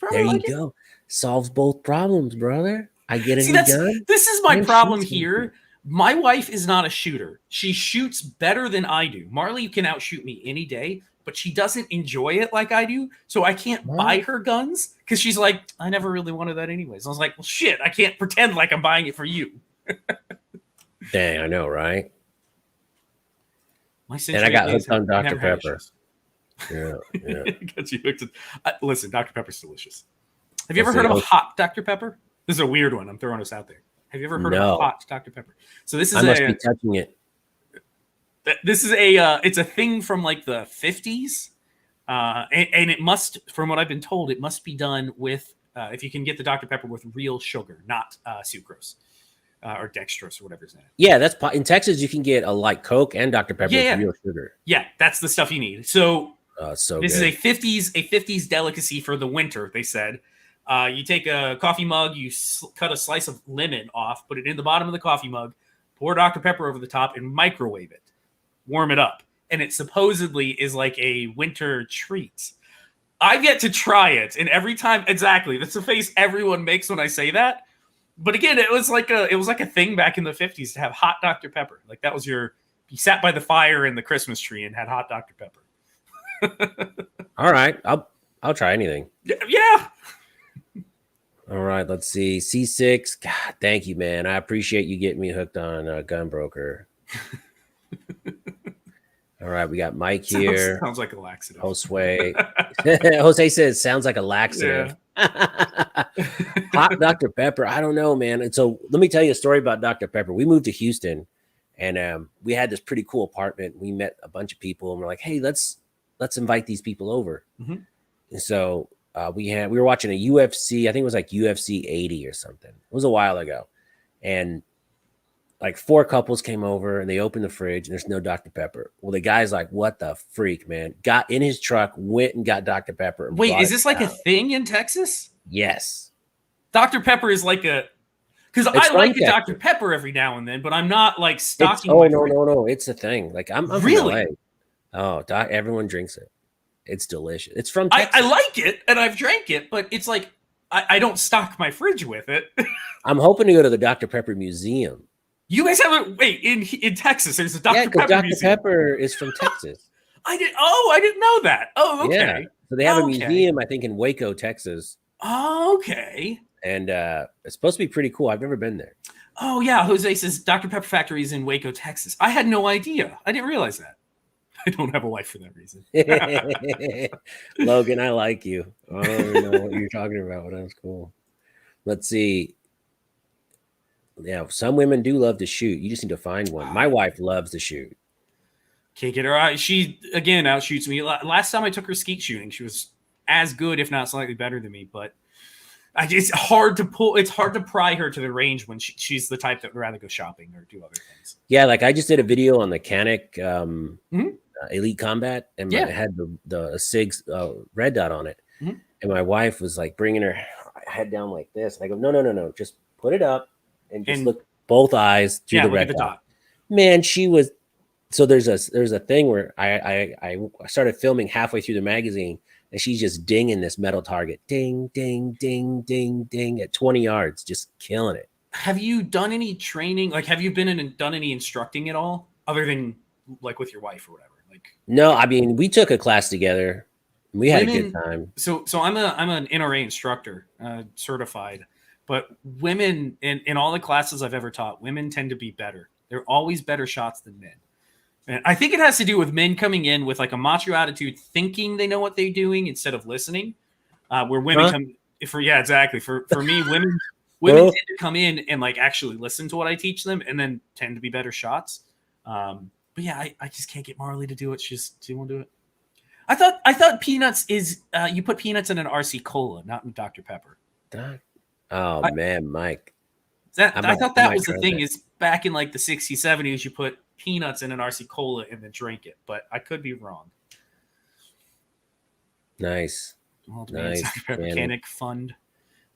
There you go. Solves both problems, brother. I get a new gun. This is my problem here. My wife is not a shooter. She shoots better than I do. Marley can outshoot me any day, but she doesn't enjoy it like I do. So I can't buy her guns because she's like, I never really wanted that anyways. I was like, well, shit, I can't pretend like I'm buying it for you. Dang, I know, right? And I got hooked on Dr. Pepper. Yeah. Got you hooked. Listen, Dr. Pepper's delicious. Have you ever heard of a hot Dr. Pepper? This is a weird one. I'm throwing this out there. Have you ever heard of No. a hot Dr. Pepper? So this is I must be touching it. it's a thing from like the 50s. And it must, from what I've been told, it must be done with, if you can get the Dr. Pepper with real sugar, not sucrose or dextrose or whatever's in it. Yeah, in Texas. You can get a like Coke and Dr. Pepper Yeah. with real sugar. Yeah, that's the stuff you need. So So this good. is a 50s delicacy for the winter. They said you take a coffee mug, you cut a slice of lemon off, put it in the bottom of the coffee mug, pour Dr. Pepper over the top, and microwave it. Warm it up. And it supposedly is like a winter treat. I've yet to try it, and every time, exactly, that's the face everyone makes when I say that. But again, it was like a thing back in the 50s to have hot Dr. Pepper. Like that was you sat by the fire in the Christmas tree and had hot Dr. Pepper. All right, I'll try anything. Yeah. All right, let's see. C6. God, thank you, man. I appreciate you getting me hooked on Gunbroker. All right, we got Mike here. Sounds like a laxative. Josue. Jose says sounds like a laxative. Yeah. Hot Dr. Pepper. I don't know, man. And so let me tell you a story about Dr. Pepper. We moved to Houston, and we had this pretty cool apartment. We met a bunch of people, and we're like, hey, let's invite these people over. Mm-hmm. And so we were watching a UFC. I think it was like UFC 80 or something. It was a while ago, and like 4 couples came over and they opened the fridge and there's no Dr. Pepper. Well, the guy's like, what the freak, man? Got in his truck, went and got Dr. Pepper. And wait, is this like a thing in Texas? Yes. Dr. Pepper is like because I like a Dr. Pepper every now and then, but I'm not like stocking. No. It's a thing. Like I'm really? Oh, everyone drinks it. It's delicious. It's from Texas. I like it and I've drank it, but it's like, I don't stock my fridge with it. I'm hoping to go to the Dr. Pepper Museum. You guys have in Texas. There's a Dr. Pepper Dr. museum. Pepper is from Texas. I didn't know that. Oh, okay. Yeah. So they have a museum, I think, in Waco, Texas. Oh, okay. And it's supposed to be pretty cool. I've never been there. Oh yeah, Jose says Dr. Pepper factory is in Waco, Texas. I had no idea. I didn't realize that. I don't have a wife for that reason. Logan, I like you. I don't even know what you're talking about, but that's cool. Let's see. Yeah, some women do love to shoot. You just need to find one. My wife loves to shoot. Can't get her out. She, again, outshoots me. Last time I took her skeet shooting, she was as good, if not slightly better than me. But it's hard to pull. It's hard to pry her to the range when she's the type that would rather go shopping or do other things. Yeah, like I just did a video on the Canik Elite Combat, and it had the SIG's red dot on it. Mm-hmm. And my wife was like bringing her head down like this. And I go, no, just put it up and just look both eyes through the red dot. Man, she was. So there's a thing where I started filming halfway through the magazine, and she's just dinging this metal target, ding, ding, ding, ding, ding, at 20 yards, just killing it. Have you done any training? Like, have you done any instructing at all, other than like with your wife or whatever? Like, no, I mean, we took a class together. We had a good time. So I'm an NRA instructor, certified, but women in all the classes I've ever taught, women tend to be better. They're always better shots than men. And I think it has to do with men coming in with like a macho attitude, thinking they know what they're doing instead of listening. Where women come for exactly. For me, women tend to come in and like actually listen to what I teach them, and then tend to be better shots. But yeah, I just can't get Marley to do it. She won't do it. I thought peanuts is you put peanuts in an RC Cola, not in Dr. Pepper. Man, Mike. I thought that was the thing. Is back in like the 60s, 70s, you put peanuts in an RC Cola and then drink it, but I could be wrong. Nice. Nice. Mechanic fund.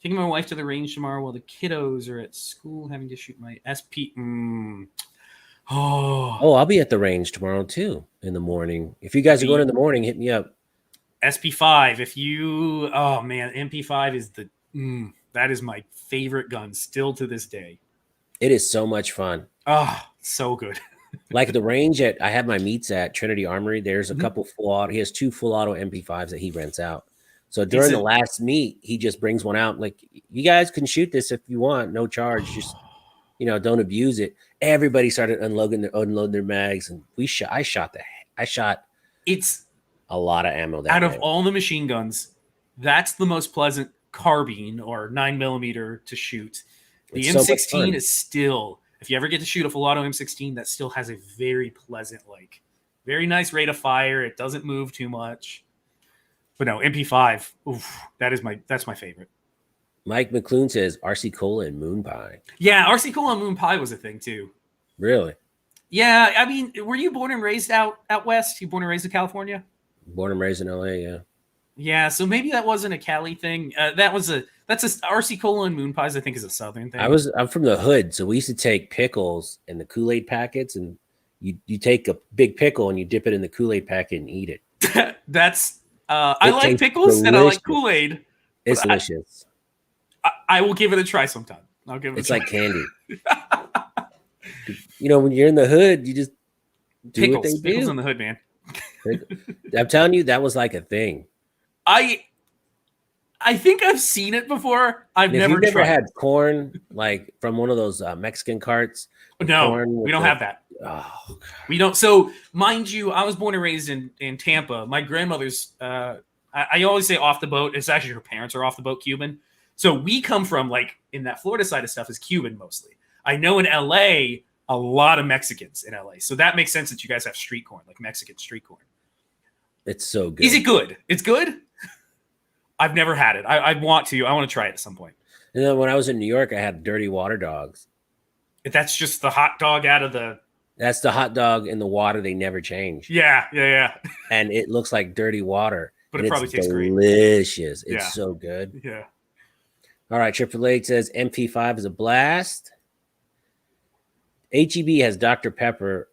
Taking my wife to the range tomorrow while the kiddos are at school, having to shoot my SP. I'll be at the range tomorrow too in the morning. If you guys are going in the morning, hit me up. SP5. If you, MP5 is that is my favorite gun still to this day. It is so much fun. Oh, so good. Like the range I have my meets at Trinity Armory. There's a couple full auto. He has 2 full auto MP5s that he rents out. So during the last meet, he just brings one out. Like, you guys can shoot this if you want, no charge. Just, don't abuse it. Everybody started unloading their mags, and I shot it's a lot of ammo. Out of all the machine guns, that's the most pleasant carbine or 9mm to shoot. The It's so much M16 fun. is still, if you ever get to shoot a full auto M16, that still has a very pleasant, like, very nice rate of fire. It doesn't move too much. But no, MP5, oof, that's my favorite. Mike McClune says RC Cola and Moon Pie. Yeah, RC Cola and Moon Pie was a thing too. Really? Yeah, I mean, were you born and raised out west? You born and raised in California? Born and raised in LA, yeah. Yeah, so maybe that wasn't a Cali thing. That's a RC Cola and Moon Pies. I think is a Southern thing. I'm from the hood, so we used to take pickles in the Kool-Aid packets, and you take a big pickle and you dip it in the Kool-Aid packet and eat it. That's I like tastes pickles and I delicious. like Kool-Aid. It's delicious. I will give it a try sometime. I'll give it. It's a try. like candy. When you're in the hood, you just do pickles, what they pickles do. in the hood, man. I'm telling you, that was like a thing. I think I've seen it before. I've never tried. Had corn like from one of those Mexican carts. No, we don't have that. Oh, God. We don't. So, mind you, I was born and raised in Tampa. My grandmother's, I always say off the boat. It's actually her parents are off the boat Cuban. So we come from, like, in that Florida side of stuff is Cuban mostly. I know in LA, a lot of Mexicans in LA. So that makes sense that you guys have street corn, like Mexican street corn. It's so good. Is it good? It's good? I've never had it. I want to. I want to try it at some point. And then when I was in New York, I had dirty water dogs. That's just the hot dog out of the... That's the hot dog in the water they never change. Yeah. And it looks like dirty water. But it probably tastes great. Delicious. It's Yeah. so good. Yeah. All right. Triple H says MP5 is a blast. HEB has Dr. Pepper.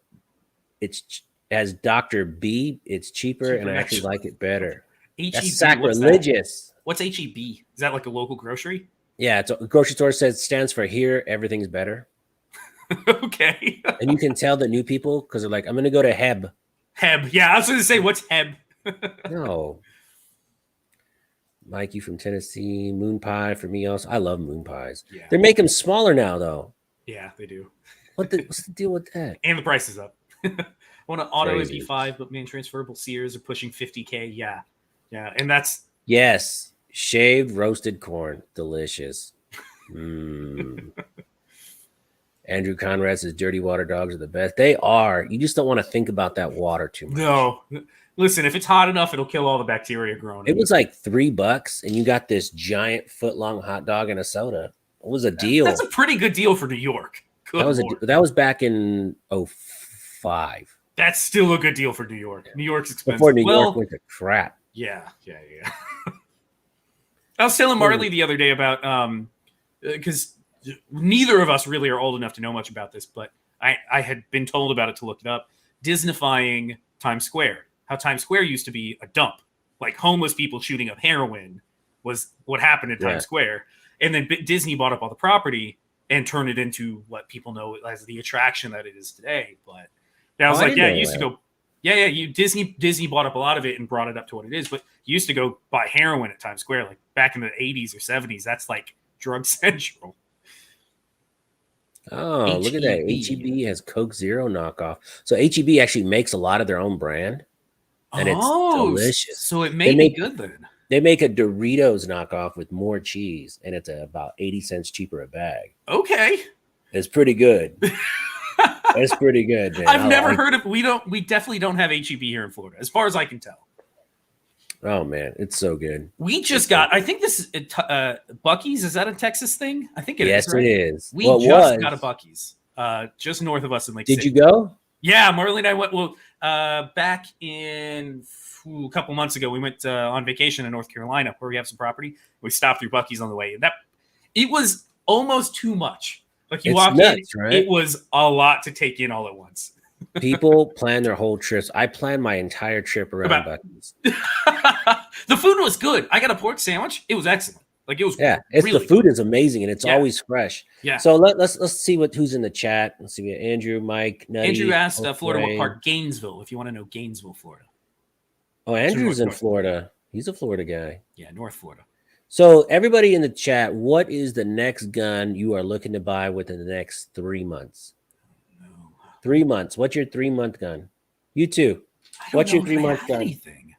Has Dr. B. It's cheaper and I actually like it better. HEB, That's sacrilegious. What's HEB? Is that like a local grocery? Yeah. It's a grocery store stands for here. Everything's better. Okay. And you can tell the new people because they're like, I'm going to go to Heb. Heb. Yeah, I was going to say, what's Heb? No. Mikey from Tennessee, Moon Pie for me also. I love Moon Pies. Yeah. They make them smaller now, though. Yeah, they do. What's the deal with that? And the price is up. I want an auto Crazy. MP5, but man, transferable Sears are pushing 50K. Yeah. And that's... Yes. Shaved roasted corn. Delicious. Mm. Andrew Conrad says dirty water dogs are the best. They are. You just don't want to think about that water too much. No. Listen, if it's hot enough, it'll kill all the bacteria growing. It was like $3 and you got this giant foot-long hot dog and a soda. It was a deal. That's a pretty good deal for New York. Good Lord. That was back in 2005. That's still a good deal for New York. New York's expensive. Before New York went to crap. Yeah. I was telling Marley the other day about because neither of us really are old enough to know much about this, but I had been told about it to look it up. Disneyfying Times Square. How Times Square used to be a dump. Like homeless people shooting up heroin was what happened at Times Square. And then Disney bought up all the property and turned it into what people know as the attraction that it is today. But I was like, it used to go. Yeah. Disney bought up a lot of it and brought it up to what it is. But you used to go buy heroin at Times Square, like back in the 80s or 70s. That's like drug central. Oh, look at that. HEB has Coke Zero knockoff. So HEB actually makes a lot of their own brand. And it's delicious. So it may be good then. They make a Doritos knockoff with more cheese, and it's about 80 cents cheaper a bag. Okay. It's pretty good. It's pretty good, man. I've never heard of. We definitely don't have HEB here in Florida, as far as I can tell. Oh man, it's so good. We just got. I think this is Buc-ee's. Is that a Texas thing? I think it is. Yes, right? it is. We just got a Buc-ee's, just north of us in Lake City. Did you go? Yeah, Marley and I went. Well, back in a couple months ago, we went on vacation in North Carolina, where we have some property. We stopped through Buc-ee's on the way, and it was almost too much. Like you walk in, right? It was a lot to take in all at once. People plan their whole trips. I planned my entire trip around Buc-ee's. The food was good. I got a pork sandwich. It was excellent. Like it was. Yeah, really the food is amazing and it's always fresh. Yeah. So let's see who's in the chat. Let's see. We got Andrew, Mike, Nutty, Andrew asked Florida what part? Gainesville. If you want to know Gainesville, Florida. Oh, Andrew's in Florida. He's a Florida guy. Yeah, North Florida. So everybody in the chat, what is the next gun you are looking to buy within the next 3 months? 3 months. What's your 3 month gun? You too. What's your 3 month gun? Anything.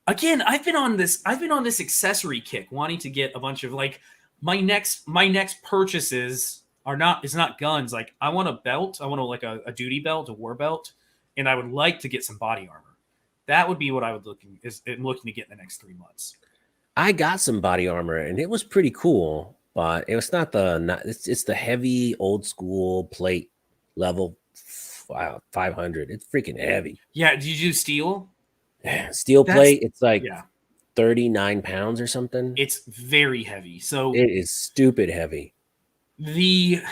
Again, I've been on this accessory kick, wanting to get a bunch of my next purchases is not guns. Like I want a belt. I want like a duty belt, a war belt, and I would like to get some body armor. That would be what I would looking to get in the next 3 months. I got some body armor and it was pretty cool, but it was it's the heavy old school plate level 500. It's freaking heavy. Yeah, did you do steel? Steel plate, it's like Yeah, 39 pounds or something. it's very heavy. So It is stupid heavy. the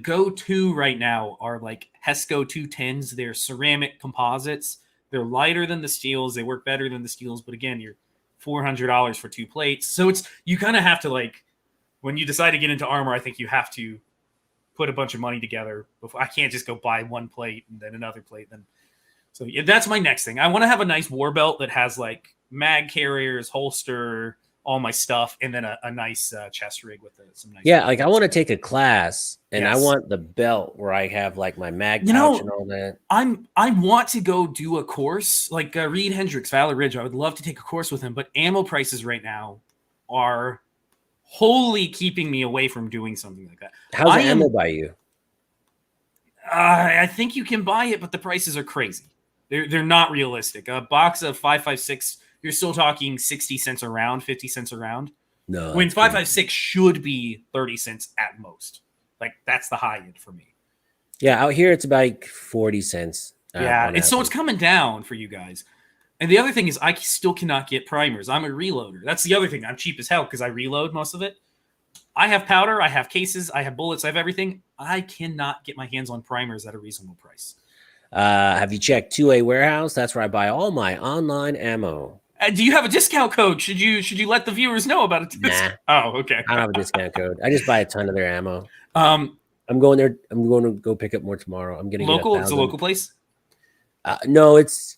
go-to right now are like Hesco 210s. They're ceramic composites. They're lighter than the steels. They work better than the steels, but again, you're $400 for 2 plates. So you kind of have to, like, when you decide to get into armor, I think you have to put a bunch of money together. I can't just go buy one plate and then another plate. So yeah, that's my next thing. I want to have a nice war belt that has like mag carriers, holster, all my stuff, and then a nice chest rig with some nice. Yeah, like I want to take a class and I Yes. want the belt where I have like my mag You know, pouch and all that. I want to go do a course like Reed Hendricks, Valor Ridge. I would love to take a course with him, but ammo prices right now are wholly keeping me away from doing something like that. How's I the am- ammo by you? I think you can buy it, but the prices are crazy. They're not realistic. A box of 5.56, you're still talking 60 cents a round, 50 cents a round. No. When that's crazy. 5.56 should be 30 cents at most. Like that's the high end for me. Yeah, out here it's about like 40 cents. Yeah, on and so it's average. coming down for you guys. And the other thing is, I still cannot get primers. I'm a reloader. That's the other thing. I'm cheap as hell because I reload most of it. I have powder, I have cases, I have bullets, I have everything. I cannot get my hands on primers at a reasonable price. Have you checked 2A Warehouse? That's where I buy all my online ammo. Do you have a discount code? Should you let the viewers know about it? Nah. Oh, okay. I don't have a discount code. I just buy a ton of their ammo. Um, I'm going there. I'm going to go pick up more tomorrow. I'm gonna local. Get It's a local place. No, it's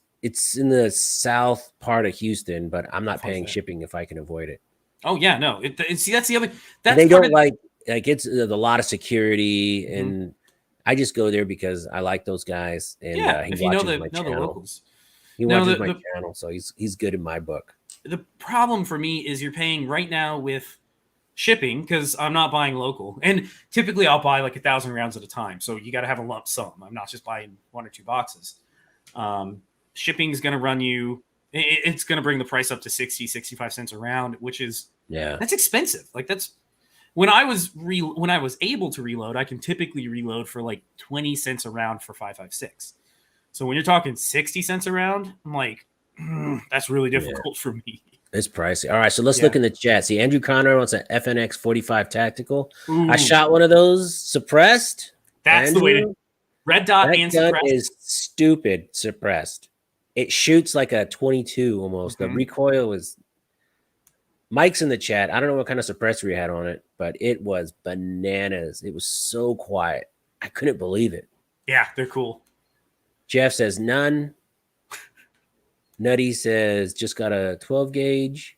in the south part of Houston, but I'm not paying that? shipping if I can avoid it. Oh yeah, no. See, that's the other. That's They part don't of, like it's a lot of security, Mhm. and I just go there because I like those guys, and yeah. he If you know watches the my know the channel. locals. He No, watches the- my the- channel, so he's good in my book. The problem for me is you're paying right now with shipping because I'm not buying local, and typically I'll buy like 1,000 rounds at a time. So you got to have a lump sum. I'm not just buying 1 or 2 boxes. Shipping is going to run you. It's going to bring the price up to 60, 65 cents a round, which is Yeah, that's expensive. Like that's when I was able to reload, I can typically reload for like 20 cents a round for 5.56. So when you're talking 60 cents a round, I'm like, that's really difficult for me. it's pricey. All right, so let's Yeah. look in the chat. See, Andrew Connor wants an FNX 45 tactical. Ooh, I shot one of those suppressed. that's the way to Andrew, red dot that and gun suppressed. is stupid suppressed. It shoots like a 22 almost. Mhm. The recoil is. Mike's in the chat. I don't know what kind of suppressor he had on it, but it was bananas. It was so quiet. I couldn't believe it. Yeah, they're cool. Jeff says none. Nutty says just got a 12 gauge.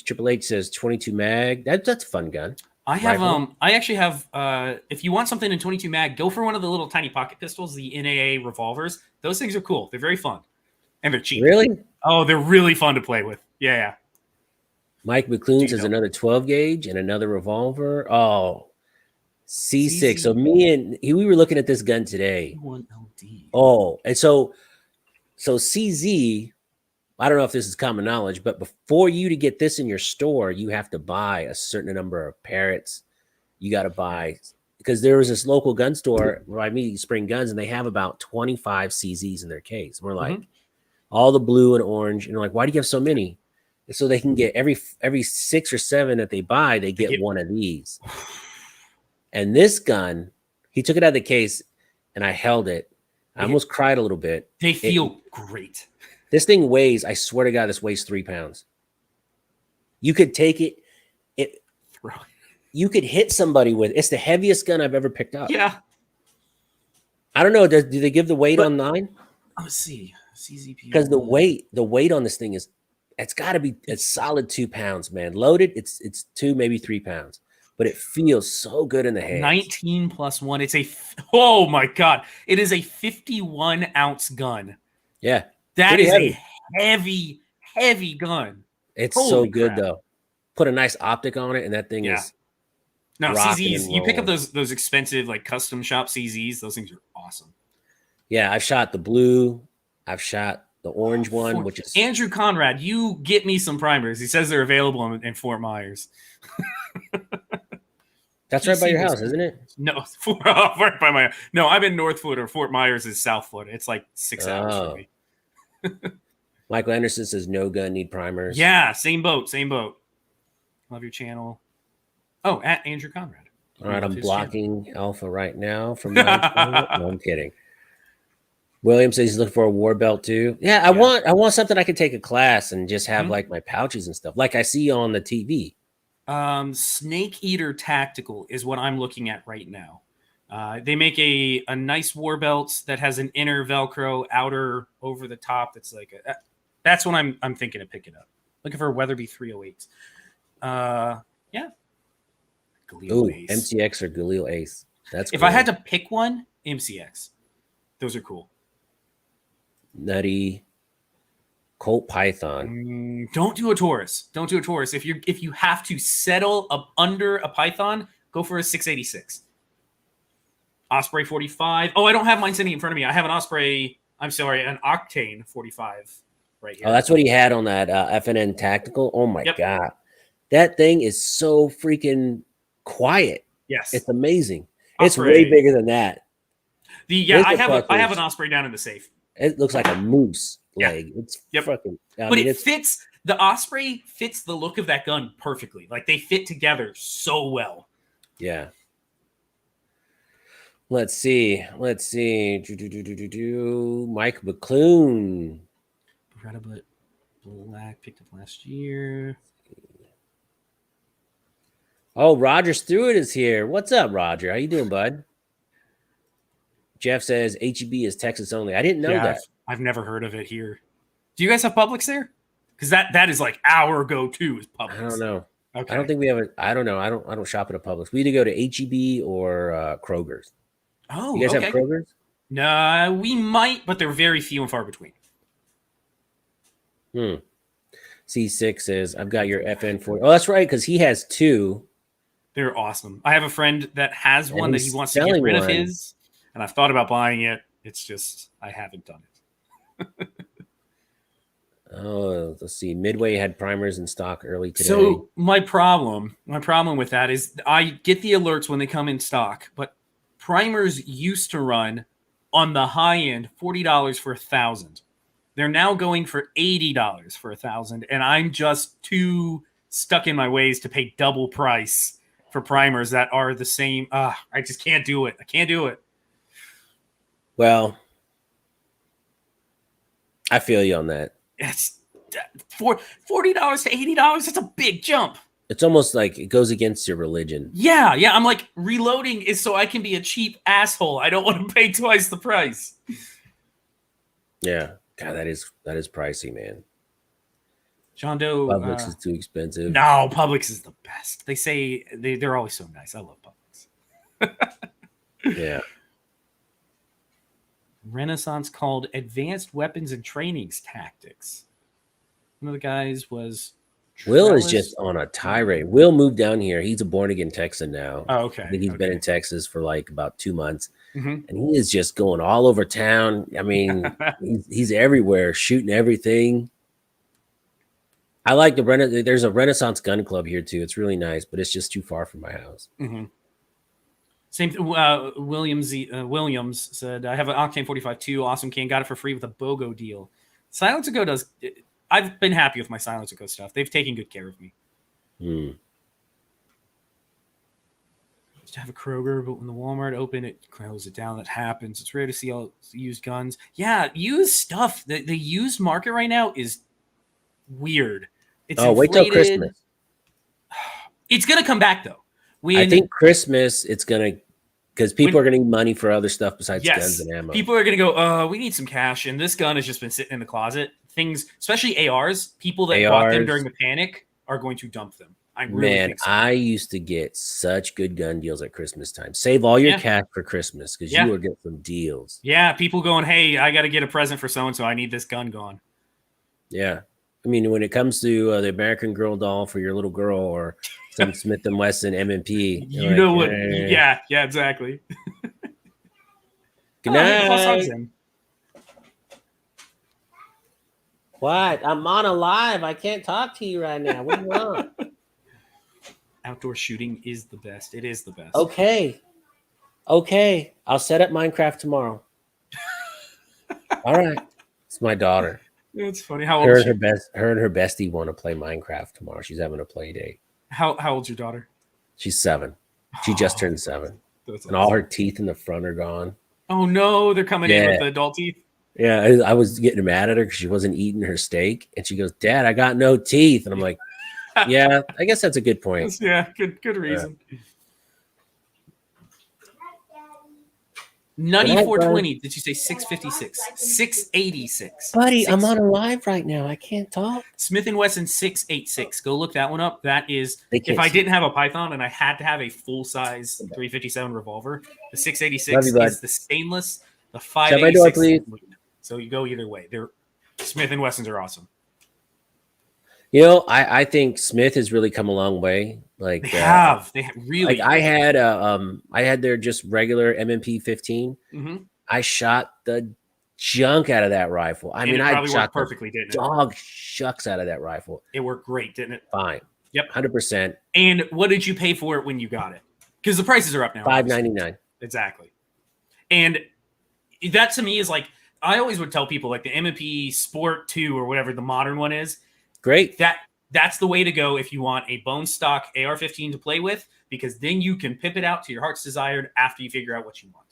Triple H says 22 mag. That's a fun gun. I have Rifle? I actually have if you want something in 22 mag, go for one of the little tiny pocket pistols, the NAA revolvers. Those things are cool. They're very fun. And they're cheap. Really? Oh, they're really fun to play with. Yeah. Mike McClune Gee, says no. another 12 gauge and another revolver. Oh, C6. CZ. So we were looking at this gun today. 1LD. Oh, and so CZ, I don't know if this is common knowledge, but before you to get this in your store, you have to buy a certain number of parrots. You got to buy, because there was this local gun store where I meet Spring Guns, and they have about 25 CZs in their case. And we're like, all the blue and orange, and they're like, why do you have so many? And so they can get every 6 or 7 that they buy, they get one of these. And this gun, he took it out of the case, and I held it. I almost cried a little bit. They feel great. This thing weighs, I swear to God, this weighs 3 pounds. You could take it. You could hit somebody with. It's the heaviest gun I've ever picked up. Yeah. I don't know. Do they give the weight online? Let's see. CZP. Because the weight on this thing it's got to be a solid 2 pounds, man. Loaded, it's 2, maybe 3 pounds. But it feels so good in the hands. 19 plus 1. It's oh my God. It is a 51 ounce gun. Yeah. That Pretty is heavy. a heavy gun. It's Holy so good, crap. though. put a nice optic on it, and that thing Yeah. is No, rocking CZs. and You pick up rolling. those expensive like custom shop CZs. Those things are awesome. Yeah, I've shot the blue. I've shot the orange one, which is Andrew Conrad. You get me some primers. He says they're available in Fort Myers. that's right by PC your was- house, isn't it? No, right by my. No, I'm in North Florida. Fort Myers is South Florida. It's like 6 hours Oh. from me. Michael Anderson says no gun need primers. Yeah, same boat, same boat. Love your channel. Oh, at Andrew Conrad. All right, Love I'm his blocking Alpha right now from my channel. No, I'm kidding. William says he's looking for a war belt too. Yeah, I want something I could take a class and just have like my pouches and stuff, like I see on the TV. Snake Eater Tactical is what I'm looking at right now. They make a nice war belt that has an inner Velcro, outer over the top. That's like that's what I'm thinking of picking up. Looking for a Weatherby 308. Yeah. Galil Ooh, Ace. MCX or Galil Ace. That's If cool. I had to pick one, MCX. Those are cool. Nutty Colt Python. Don't do a Taurus. Don't do a Taurus. If you have to settle up under a Python, go for a 686. Osprey 45. Oh, I don't have mine sitting in front of me. I have an Osprey. I'm sorry, an Octane 45 right here. Oh, that's what he had on that FNN Tactical. Oh my god, that thing is so freaking quiet. Yes, it's amazing. Osprey. It's way bigger than that. I have an Osprey down in the safe. It looks like a moose leg. It's fucking. But it fits. The Osprey fits the look of that gun perfectly. Like they fit together so well. Yeah. Let's see. Mike McClune. Beretta Black picked up last year. Oh, Roger Stewart is here. What's up, Roger? How you doing, bud? Jeff says HEB is Texas only. I didn't know that. I've never heard of it here. Do you guys have Publix there? Because that is like our go-to is Publix. I don't know. Okay. I don't think we have it. I don't know. I don't shop at a Publix. We either go to HEB or Kroger's. Oh, you guys have Kroger's? No, we might, but they're very few and far between. C6 says, I've got your FN40. Oh, that's right, because he has two. They're awesome. I have a friend that has one that he wants to get selling rid of one. his, and I've thought about buying it. It's just I haven't done it. Oh, let's see. Midway had primers in stock early today. So my problem with that is I get the alerts when they come in stock, but primers used to run on the high end $40 for 1,000. They're now going for $80 for 1,000, and I'm just too stuck in my ways to pay double price for primers that are the same. I just can't do it. I can't do it. Well, I feel you on that. It's $40 to $80. That's a big jump. It's almost like it goes against your religion. Yeah. I'm like, reloading is so I can be a cheap asshole. I don't want to pay twice the price. Yeah. God, that is pricey, man. John Doe. Publix is too expensive. No, Publix is the best. They say they're always so nice. I love Publix. Yeah. Renaissance called Advanced Weapons and Trainings Tactics. One of the guys was Will is just on a tirade. Will moved down here. He's a born again Texan now. Oh, okay. I think he's been in Texas for like about 2 months. Mm-hmm. And he is just going all over town. I mean, he's everywhere, shooting everything. I like there's a Renaissance gun club here too. It's really nice, but it's just too far from my house. Mm-hmm. Same. Williams said, "I have an Octane 45-2. Awesome can. Got it for free with a BOGO deal." Silence Go does. I've been happy with my Silence Go stuff. They've taken good care of me. Just have a Kroger, but when the Walmart open, it closes it down. That happens. It's rare to see all used guns. Yeah, used stuff. The used market right now is weird. It's wait till Christmas. It's gonna come back though. I think Christmas, it's gonna, because people are gonna need money for other stuff besides guns and ammo. People are gonna go, we need some cash, and this gun has just been sitting in the closet. Things, especially ARs, people that bought them during the panic are going to dump them. I really think so. I used to get such good gun deals at Christmas time. Save all your cash for Christmas because you will get some deals. Yeah, people going, hey, I got to get a present for so and so. I need this gun gone. Yeah. I mean, when it comes to the American Girl doll for your little girl or some Smith and Wesson M&P, you're You like, know what? eh. Yeah, exactly. Good Oh, hey, Plus Hub's night. in. What? I'm on a live. I can't talk to you right now. What do you want? Outdoor shooting is the best. It is the best. Okay. Okay. I'll set up Minecraft tomorrow. All right. It's my daughter. It's funny. How old is she? Her and her bestie want to play Minecraft tomorrow. She's having a play date. How old's your daughter? She's 7. She just turned 7. That's And all awesome. her teeth in the front are gone. Oh no, they're coming in Yeah. with the adult teeth. Yeah, I was getting mad at her because she wasn't eating her steak. And she goes, Dad, I got no teeth. And I'm like, yeah, I guess that's a good point. Yeah, good reason. Nutty Good night, 420. Did you say 656? 686. Buddy, I'm on a live right now. I can't talk. Smith and Wesson 686. Go look that one up. That is, They can't if I see. didn't have a Python and I had to have a full size 357 revolver, the 686 Love you, bud. is the stainless, the Shut my door, 586. please. So you go either way. They're Smith and Wessons are awesome. You know, I think Smith has really come a long way. Like They have really. like I had their just regular MMP 15. Mm-hmm. I shot the junk out of that rifle. I mean, it I probably shot worked perfectly, didn't it? dog shucks out of that rifle. It worked great, didn't it? Fine. Yep. 100%. And what did you pay for it when you got it? Because the prices are up now. $5.99. Exactly. And that to me is like, I always would tell people like the M&P Sport 2 or whatever the modern one is. Great. That's the way to go if you want a bone stock AR-15 to play with, because then you can pip it out to your heart's desired after you figure out what you want.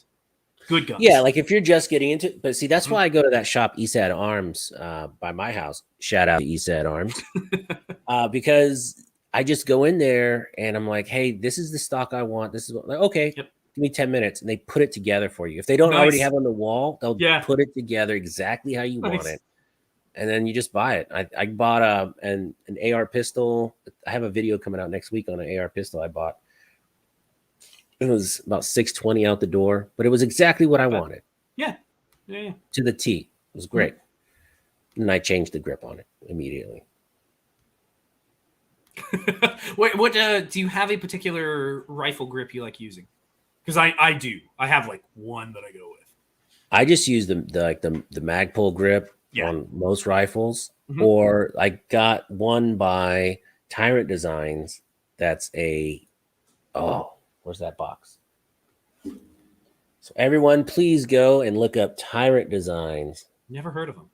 Good guns. Yeah, like if you're just getting into it. But see, that's why I go to that shop, ESAD Arms, by my house. Shout out to ESAD Arms. Because I just go in there and I'm like, hey, this is the stock I want. This is what, like, okay, Yep. give me 10 minutes. And they put it together for you. If they don't already have on the wall, they'll put it together exactly how you want it. And then you just buy it. I bought an AR pistol. I have a video coming out next week on an AR pistol I bought. It was about $620 out the door, but it was exactly what I wanted. Yeah. To the T. It was great. Mm-hmm. And I changed the grip on it immediately. What do you have a particular rifle grip you like using? Because I do. I have like one that I go with. I just use the Magpul grip on most rifles, or I got one by Tyrant Designs. That's where's that box? So everyone, please go and look up Tyrant Designs. Never heard of them.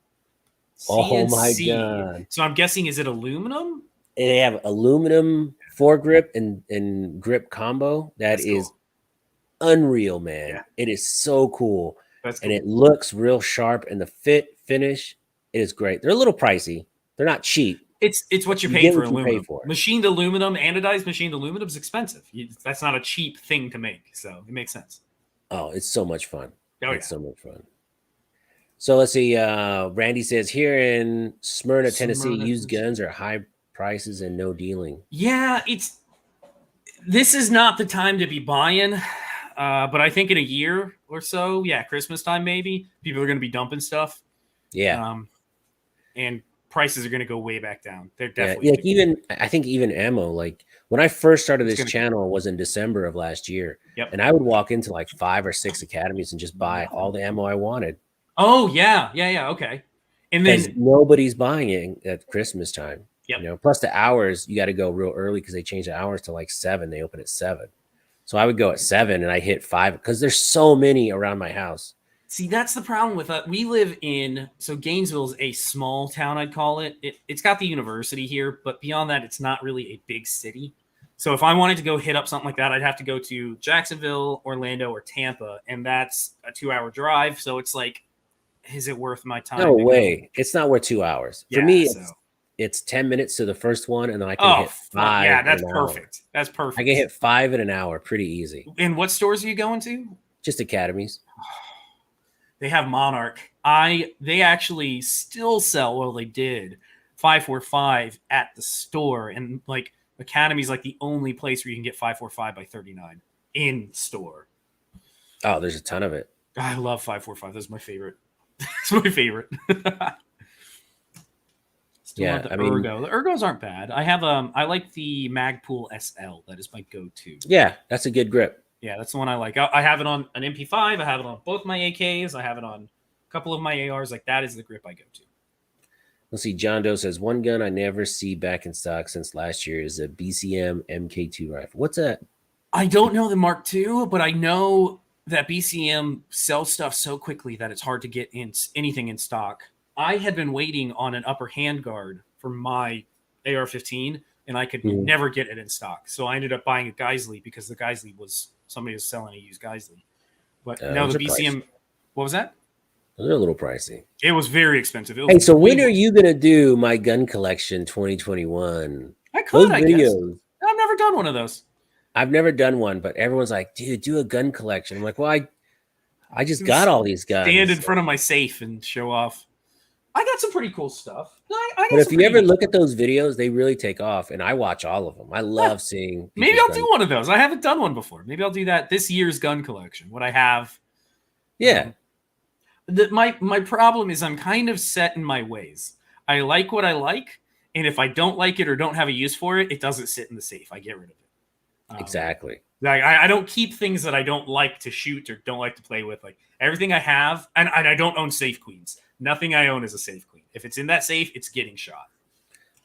Oh my god! So I'm guessing, is it aluminum? They have aluminum foregrip and grip combo. That's cool. Unreal, man. Yeah. It is so cool. That's cool. And it looks real sharp, and the finish is great. They're a little pricey. They're not cheap. It's what you're paying for aluminum. Machined aluminum, anodized machined aluminum is expensive. That's not a cheap thing to make, so it makes sense. Oh, it's so much fun. It's so much fun. So let's see. Randy says here in Smyrna, Tennessee, used guns are high prices and no dealing. Yeah, this is not the time to be buying. But I think in a year or so, Christmas time maybe, people are going to be dumping stuff. Yeah. And prices are going to go way back down. They're definitely I think even ammo, like when I first started this channel was in December of last year. Yep. And I would walk into like 5 or 6 academies and just buy all the ammo I wanted. Oh, yeah. Okay. And then nobody's buying it at Christmas time. Yep. You know, plus the hours, you got to go real early because they change the hours to like 7. They open at 7. So I would go at 7 and I hit 5 because there's so many around my house. See, that's the problem with we live in, so Gainesville is a small town, I'd call it. It's got the university here, but beyond that, it's not really a big city. So if I wanted to go hit up something like that, I'd have to go to Jacksonville, Orlando, or Tampa, and that's a 2-hour drive. So it's like, is it worth my time? No way. It's not worth 2 hours. For me, it's 10 minutes to the first one, and then I can hit 5. Yeah, that's perfect. That's perfect. I can hit 5 in an hour pretty easy. And what stores are you going to? Just academies. They have Monarch. They actually still sell, well, they did, 545 at the store. And like Academy's like the only place where you can get 545 by 39 in store. Oh, there's a ton of it. I love 545. That's my favorite. It's my favorite. It's Still Yeah, love the I mean, Ergo. The Ergos aren't bad. I like the Magpul SL. That is my go-to. yeah, that's a good grip. Yeah, that's the one I like. I have it on an MP5. I have it on both my AKs. I have it on a couple of my ARs. Like that is the grip I go to. Let's see. John Doe says one gun I never see back in stock since last year is a BCM MK2 rifle. What's that? I don't know the Mark II, but I know that BCM sells stuff so quickly that it's hard to get in anything in stock. I had been waiting on an upper handguard for my AR-15, and I could never get it in stock. So I ended up buying a Geisley because the Geisley was somebody was selling a used Geisley. But no, the BCM. What was that? They're a little pricey. It was very expensive. Hey, so when are you gonna do my gun collection 2021? I could, I guess. I've never done one of those. I've never done one, but everyone's like, dude, do a gun collection. I'm like, well, I just got all these guns. Stand in front of my safe and show off. I got some pretty cool stuff. But if you ever look at those videos, they really take off, and I watch all of them. I love seeing. Maybe I'll do one of those. I haven't done one before. Maybe I'll do that this year's gun collection. What I have. Yeah. My problem is I'm kind of set in my ways. I like what I like, and if I don't like it or don't have a use for it, it doesn't sit in the safe. I get rid of it. Exactly. Like I don't keep things that I don't like to shoot or don't like to play with. Like everything I have, and I don't own safe queens. Nothing I own is a safe queen. If it's in that safe, it's getting shot.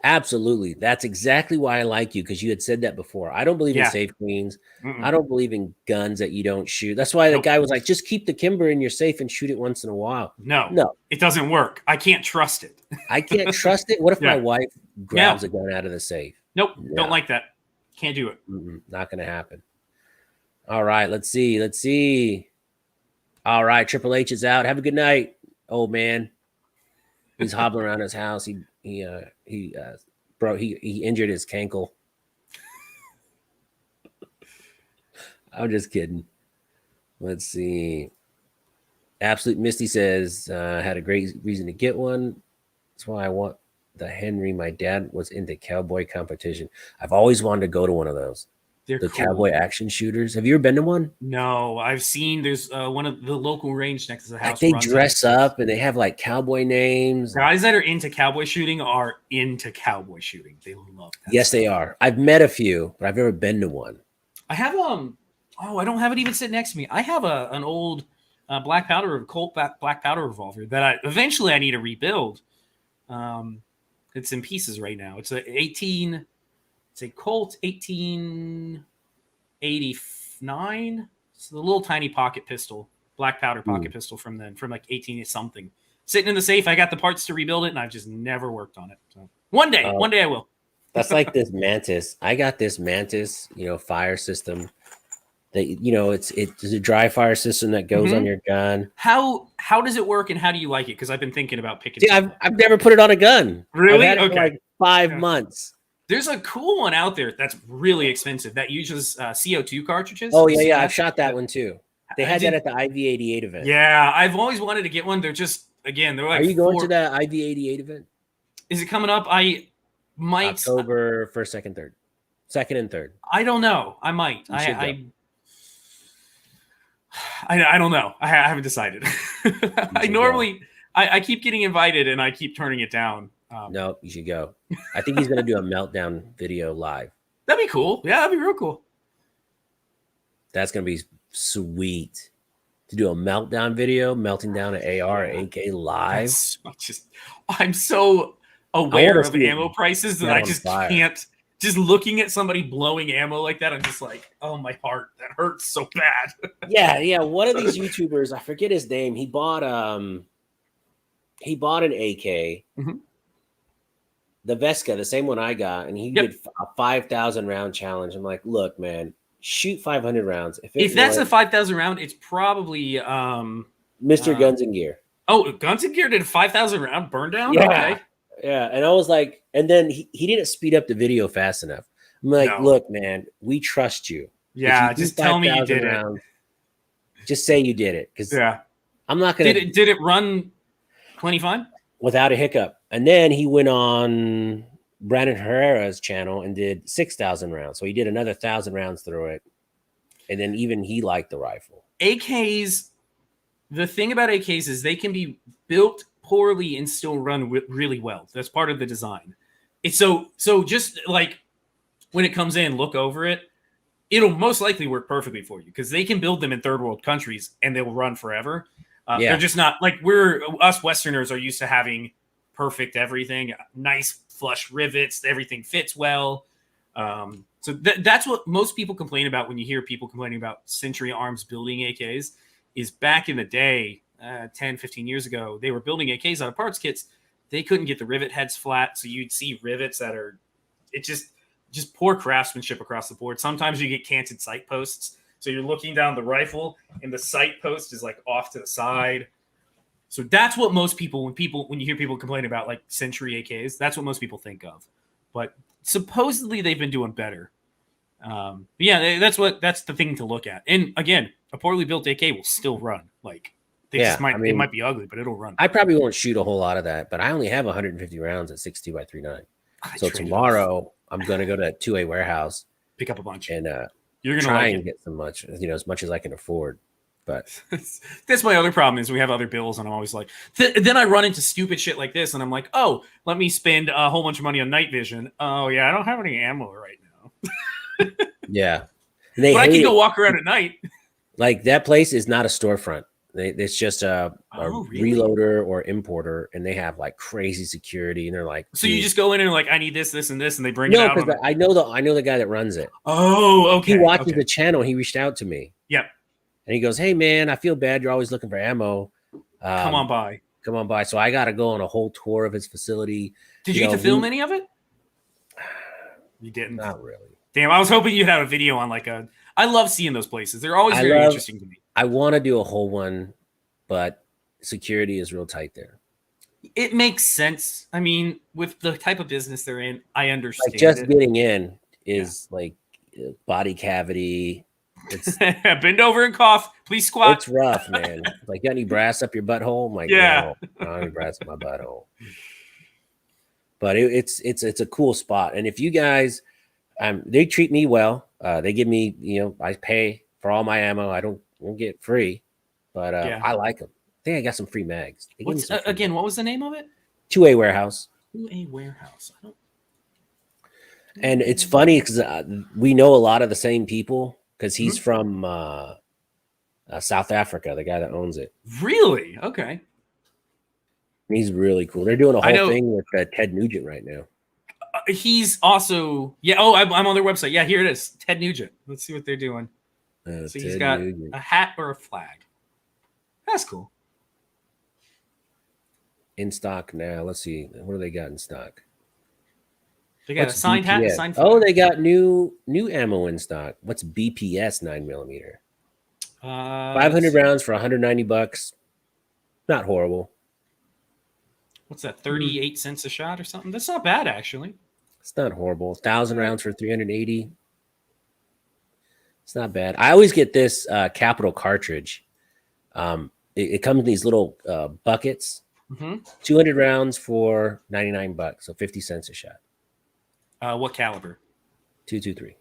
Absolutely. That's exactly why I like you, because you had said that before. I don't believe in safe queens. I don't believe in guns that you don't shoot. That's why the guy was like, just keep the Kimber in your safe and shoot it once in a while. No, it doesn't work. I can't trust it. I can't trust it. What if my wife grabs a gun out of the safe? Nope. Don't like that. Can't do it. Not going to happen. All right. Let's see. All right. Triple H is out. Have a good night, old man. He's hobbling around his house. He injured his cankle. I'm just kidding. Let's see. Absolute Misty says, had a great reason to get one. That's why I want the Henry. My dad was into cowboy competition. I've always wanted to go to one of those. They're cool. Cowboy action shooters. Have you ever been to one? No, I've seen there's one of the local range next to the house. Like they dress up and they have like cowboy names. Guys that are into cowboy shooting are into cowboy shooting. They love that. Yes, they are. I've met a few, but I've never been to one. I have I don't have it even sitting next to me. I have an old black powder revolver that I eventually need to rebuild. It's in pieces right now. It's a Colt 1889. It's the little tiny pocket pistol, black powder pocket pistol from like 18 something. Sitting in the safe. I got the parts to rebuild it, and I've just never worked on it. So one day I will. That's like this Mantis. I got this Mantis, fire system. That it's a dry fire system that goes on your gun. How does it work, and how do you like it? Because I've been thinking about picking. See, I've never put it on a gun. Really? I've had it for like 5 months. There's a cool one out there that's really expensive that uses CO2 cartridges. Oh, yeah. I've shot that one too. They had that at the IV88 event. Yeah, I've always wanted to get one. They're just, they're like. Are you going to the IV88 event? Is it coming up? I might. October 1st, 2nd, 3rd. 2nd and 3rd. I don't know. I might. I don't know. I haven't decided. I keep getting invited and I keep turning it down. No, you should go. I think he's going to do a meltdown video live. That'd be cool. Yeah, that'd be real cool. That's going to be sweet to do a meltdown video, melting down an AR or AK live. I'm so aware of ammo prices that I just can't. Just looking at somebody blowing ammo like that, I'm just like, oh, my heart, that hurts so bad. Yeah. One of these YouTubers, I forget his name. He bought an AK. The Vesca, the same one I got, and he did a 5,000 round challenge. I'm like, look, man, shoot 500 rounds. If that's a 5,000 round, it's probably Mr. Guns and Gear. Oh, Guns and Gear did a 5,000 round burn down? Yeah. Okay. Yeah. And I was like, and then he didn't speed up the video fast enough. I'm like, look, man, we trust you. Yeah, just tell me you did it. Just say you did it. Because I'm not going to. Did it run plenty fine? Without a hiccup. And then he went on Brandon Herrera's channel and did 6,000 rounds. So he did another 1,000 rounds through it. And then even he liked the rifle. AKs, the thing about AKs is they can be built poorly and still run really well. That's part of the design. It's so just like when it comes in, look over it. It'll most likely work perfectly for you because they can build them in third world countries and they will run forever. They're just not like us Westerners are used to having perfect everything, nice flush rivets, everything fits well. So that's what most people complain about when you hear people complaining about Century Arms building AKs. Is back in the day, 10, 15 years ago, they were building AKs out of parts kits. They couldn't get the rivet heads flat, so you'd see rivets that are just poor craftsmanship across the board. Sometimes you get canted sight posts. So you're looking down the rifle and the sight post is like off to the side. So that's what most people, when you hear people complain about like Century AKs, that's what most people think of. But supposedly they've been doing better. Yeah, that's the thing to look at. And again, a poorly built AK will still run. Like it might be ugly, but it'll run. I probably won't shoot a whole lot of that, but I only have 150 rounds at 62 by 39. So tomorrow I'm going to go to a 2A warehouse, pick up a bunch, and you're going to try and get as much as I can afford. But that's my other problem is we have other bills, and I'm always like, then I run into stupid shit like this, and I'm like, oh, let me spend a whole bunch of money on night vision. Oh yeah, I don't have any ammo right now. Yeah, but I can go walk around at night. Like that place is not a storefront. It's just a really? reloader or importer, and they have like crazy security. And they're like, so you just go in and like, I need this, this, and this, and they bring it out. No, because I know the guy that runs it. Oh, okay. He watches the channel. He reached out to me. Yep. And he goes, "Hey man, I feel bad. You're always looking for ammo. Come on by." So I got to go on a whole tour of his facility. Did you get to film any of it? You didn't. Not really. Damn, I was hoping you'd have a video on like a. I love seeing those places. They're always very interesting to me. I want to do a whole one, but security is real tight there. It makes sense. I mean, with the type of business they're in, I understand. Like just getting in is like body cavity. It's bend over and cough. Please squat. It's rough, man. Like, got any brass up your butthole? I'm like, yeah, no, I don't have any brass in my butthole. But it's a cool spot, and if you guys, they treat me well. They give me, I pay for all my ammo. I don't get free, but I like them. I think I got some free mags. What was the name of it? 2A warehouse. 2A warehouse. And it's funny because we know a lot of the same people because he's from South Africa, the guy that owns it. Really? Okay. He's really cool. They're doing a whole thing with Ted Nugent right now. He's also I'm on their website. Yeah, here it is. Ted Nugent. Let's see what they're doing. So he's got a hat or a flag. That's cool. In stock now. Let's see. What do they got in stock? They got a signed hat, a signed flag. Oh, they got new ammo in stock. What's BPS 9mm? 500 rounds for $190. Not horrible. What's that? 38 cents a shot or something? That's not bad, actually. It's not horrible. 1,000 rounds for 380. It's not bad. I always get this Capital cartridge. It comes in these little buckets. 200 rounds for $99, so 50 cents a shot. What caliber? 223.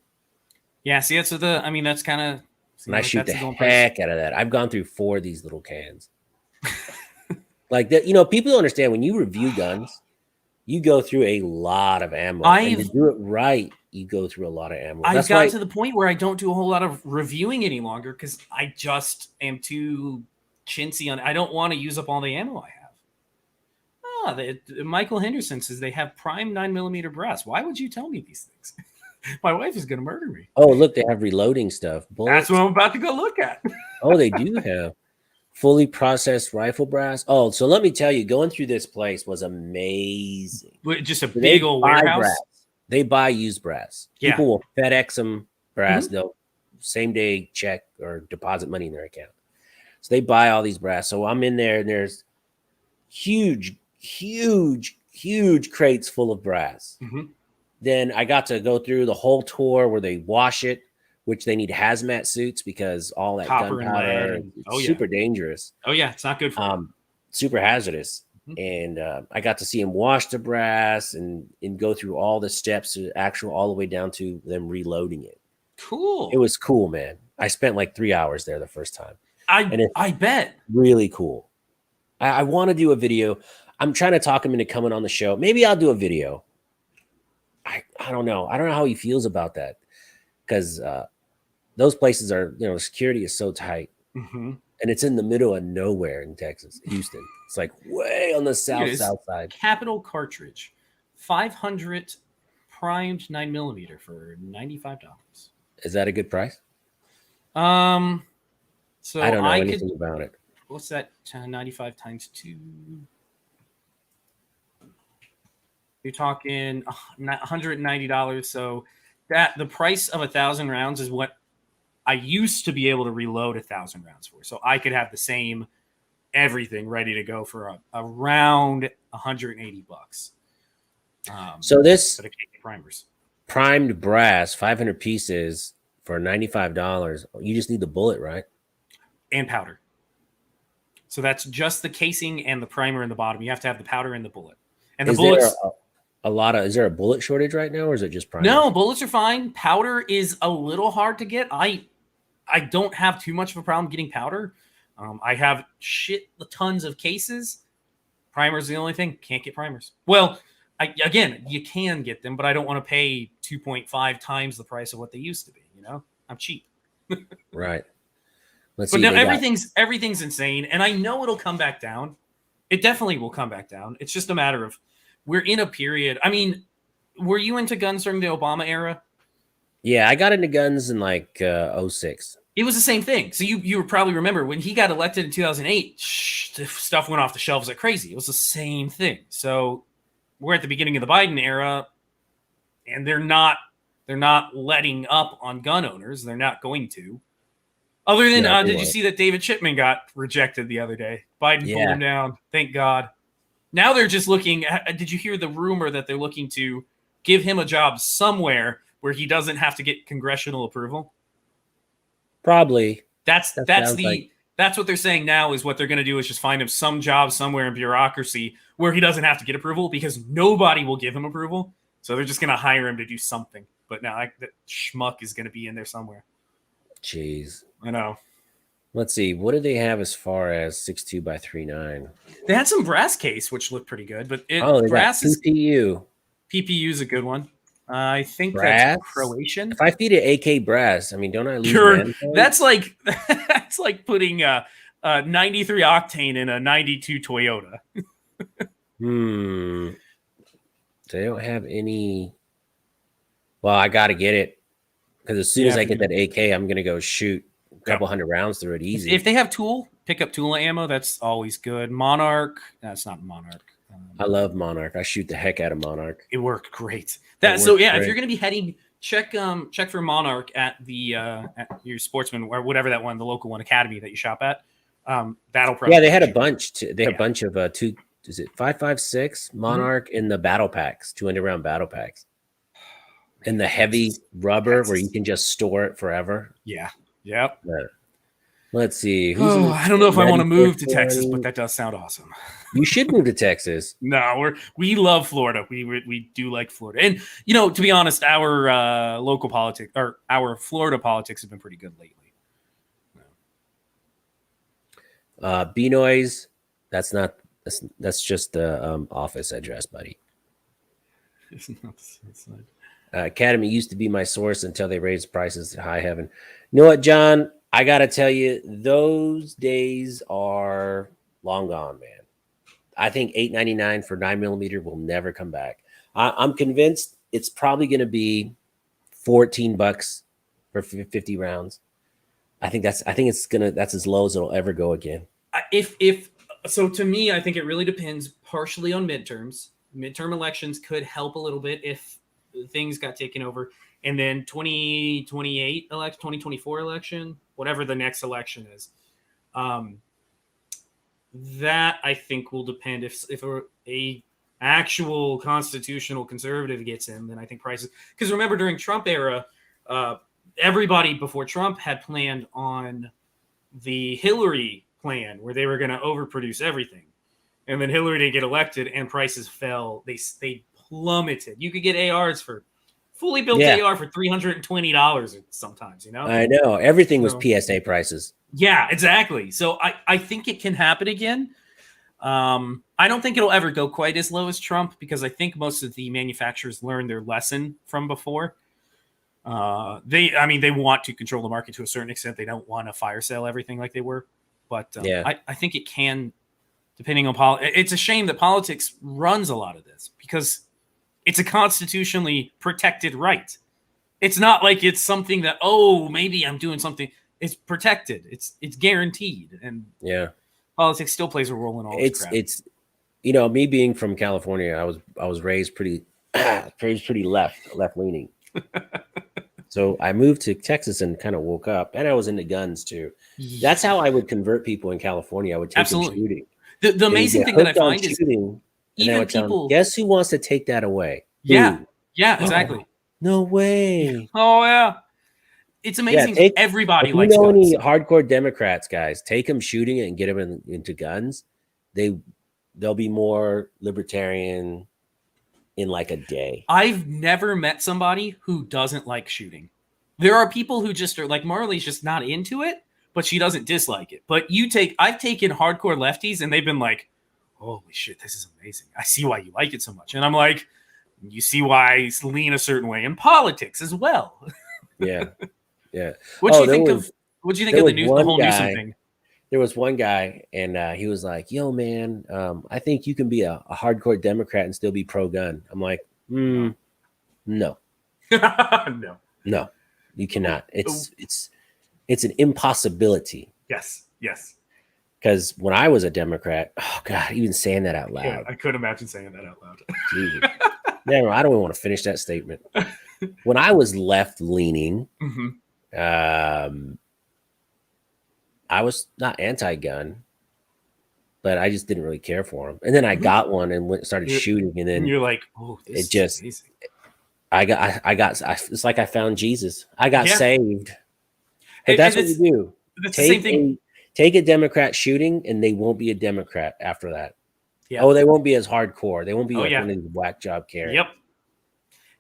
Yeah, see, that's that's kind of. And I shoot the heck out of that. I've gone through 4 of these little cans. Like that, people don't understand when you review guns, you go through a lot of ammo. And to do it right, you go through a lot of ammo. I've gotten to the point where I don't do a whole lot of reviewing any longer because I just am too chintzy on. I don't want to use up all the ammo I have. Michael Henderson says they have prime 9mm brass. Why would you tell me these things? My wife is going to murder me. Oh, look, they have reloading stuff. Bullets. That's what I'm about to go look at. Oh, they do have fully processed rifle brass. Oh, so let me tell you, going through this place was amazing. Just a big old warehouse. Brass. They buy used brass. Yeah. People will FedEx them brass. They'll same day check or deposit money in their account. So they buy all these brass. So I'm in there and there's huge crates full of brass. Then I got to go through the whole tour where they wash it, which they need hazmat suits because all that gunpowder is super dangerous. Oh yeah, it's not good for them. Super hazardous. And I got to see them wash the brass and go through all the steps all the way down to them reloading it. Cool. It was cool, man. I spent like 3 hours there the first time. I bet. Really cool. I want to do a video. I'm trying to talk him into coming on the show. Maybe I'll do a video. I don't know. I don't know how he feels about that because those places are, security is so tight. Mm-hmm. And it's in the middle of nowhere in Texas, Houston. It's like way on the south side. Capital cartridge, 500 primed 9mm for $95. Is that a good price? So I don't know anything about it. What's that? 95 times 2. You're talking $190. So that the price of 1,000 rounds is what I used to be able to reload 1,000 rounds for. So I could have the same everything ready to go for around $180. So this primers, primed brass, 500 pieces for $95. You just need the bullet, right? And powder. So that's just the casing and the primer in the bottom. You have to have the powder and the bullet. And the bullets. Is there a bullet shortage right now, or is it just primer? No, bullets are fine. Powder is a little hard to get. I don't have too much of a problem getting powder. I have tons of cases. Primers are the only thing. Can't get primers. Well, again, you can get them, but I don't want to pay 2.5 times the price of what they used to be. I'm cheap. Right. Let's see. But no, everything's insane, and I know it'll come back down. It definitely will come back down. It's just a matter of we're in a period. I mean, were you into guns during the Obama era? Yeah, I got into guns in like 06. It was the same thing. So you probably remember when he got elected in 2008, stuff went off the shelves like crazy. It was the same thing. So we're at the beginning of the Biden era, and they're not letting up on gun owners. They're not going to. Other than, did you see that David Chipman got rejected the other day? Biden pulled him down. Thank God. Now they're just looking. Did you hear the rumor that they're looking to give him a job somewhere where he doesn't have to get congressional approval? Probably. That's what they're saying now is what they're going to do is just find him some job somewhere in bureaucracy where he doesn't have to get approval because nobody will give him approval. So they're just going to hire him to do something. But now that schmuck is going to be in there somewhere. Jeez. I know. Let's see. What do they have as far as 6.2 by 3.9? They had some brass case, which looked pretty good. But brass is PPU. PPU is a good one. I think brass? That's Croatian. If I feed it AK brass, I mean, don't I lose? That's like putting a 93 octane in a 92 Toyota. They don't have any. Well, I got to get it because as soon as I get that AK, I'm gonna go shoot a couple hundred rounds through it easy. If they have tool, pick up tool ammo. That's always good. Monarch. That's not Monarch. I love Monarch. I shoot the heck out of Monarch. It worked great. If you're going to be heading, check for Monarch at the at your Sportsman or whatever that one, the local one, Academy that you shop at. Battle Pro. Yeah, they had a bunch. They had a bunch of 5.56 Monarch in the battle packs, 200 round battle packs, and the heavy rubber where you can just store it forever. Yeah. Yep. Let's see. I don't know if I want to move to Texas, but that does sound awesome. You should move to Texas. No, we love Florida. We do like Florida, and to be honest, our local politics or our Florida politics have been pretty good lately. Benoist, that's just the office address, buddy. It's not. Academy used to be my source until they raised prices to high heaven. You know what, John? I got to tell you, those days are long gone, man. I think $8.99 for 9mm will never come back. I'm convinced it's probably going to be $14 for 50 rounds. I think that's as low as it'll ever go again. So to me, I think it really depends partially on midterms. Midterm elections could help a little bit if things got taken over. And then 2028 election, 2024 election, whatever the next election is, that I think will depend. If a actual constitutional conservative gets in, then I think prices. Because remember, during Trump era, everybody before Trump had planned on the Hillary plan, where they were going to overproduce everything, and then Hillary didn't get elected, and prices fell. They plummeted. You could get ARs for. Fully built AR for $320 sometimes, I know. Everything was PSA prices. Yeah, exactly. So I think it can happen again. I don't think it'll ever go quite as low as Trump because I think most of the manufacturers learned their lesson from before. They want to control the market to a certain extent. They don't want to fire sale everything like they were, but Yeah. I think it can, depending on it's a shame that politics runs a lot of this because it's a constitutionally protected right. It's not like it's something that, oh, maybe I'm doing something. It's protected. It's guaranteed, and Yeah. politics still plays a role in all this crap. It's me being from California, I was raised pretty pretty left leaning. So I moved to Texas and kind of woke up, and I was into guns too. That's how I would convert people in California. I would take them shooting. The amazing thing that I find is shooting, even people. Guess who wants to take that away? Yeah, Who? yeah, exactly. Oh, no way. Oh yeah, it's amazing. Yeah, everybody if likes you know guns. any hardcore Democrats, guys, take them shooting and get them into guns. They'll be more libertarian in like a day. I've never met somebody who doesn't like shooting. There are people who just are like, Marley's just not into it, but she doesn't dislike it. But I've taken hardcore lefties and they've been like, holy shit, this is amazing. I see why you like it so much. And I'm like, you see why I lean a certain way in politics as well. Yeah. Yeah. What'd you think of the whole Newsom thing? There was one guy, and he was like, "Yo, man, I think you can be a hardcore Democrat and still be pro-gun." I'm like, no, no, you cannot. It's an impossibility. Yes. Because when I was a Democrat, oh god, even saying that out loud, yeah, I couldn't imagine saying that out loud. Never, I don't even want to finish that statement. When I was left leaning, I was not anti-gun, but I just didn't really care for them. And then I got one and started shooting, and then you're like, "Oh, this is amazing." It's like I found Jesus. I got saved. But that's what you do. That's the same thing. Take a Democrat shooting, and they won't be a Democrat after that. Yeah. Oh, they won't be as hardcore. They won't be like one of these whack job carriers.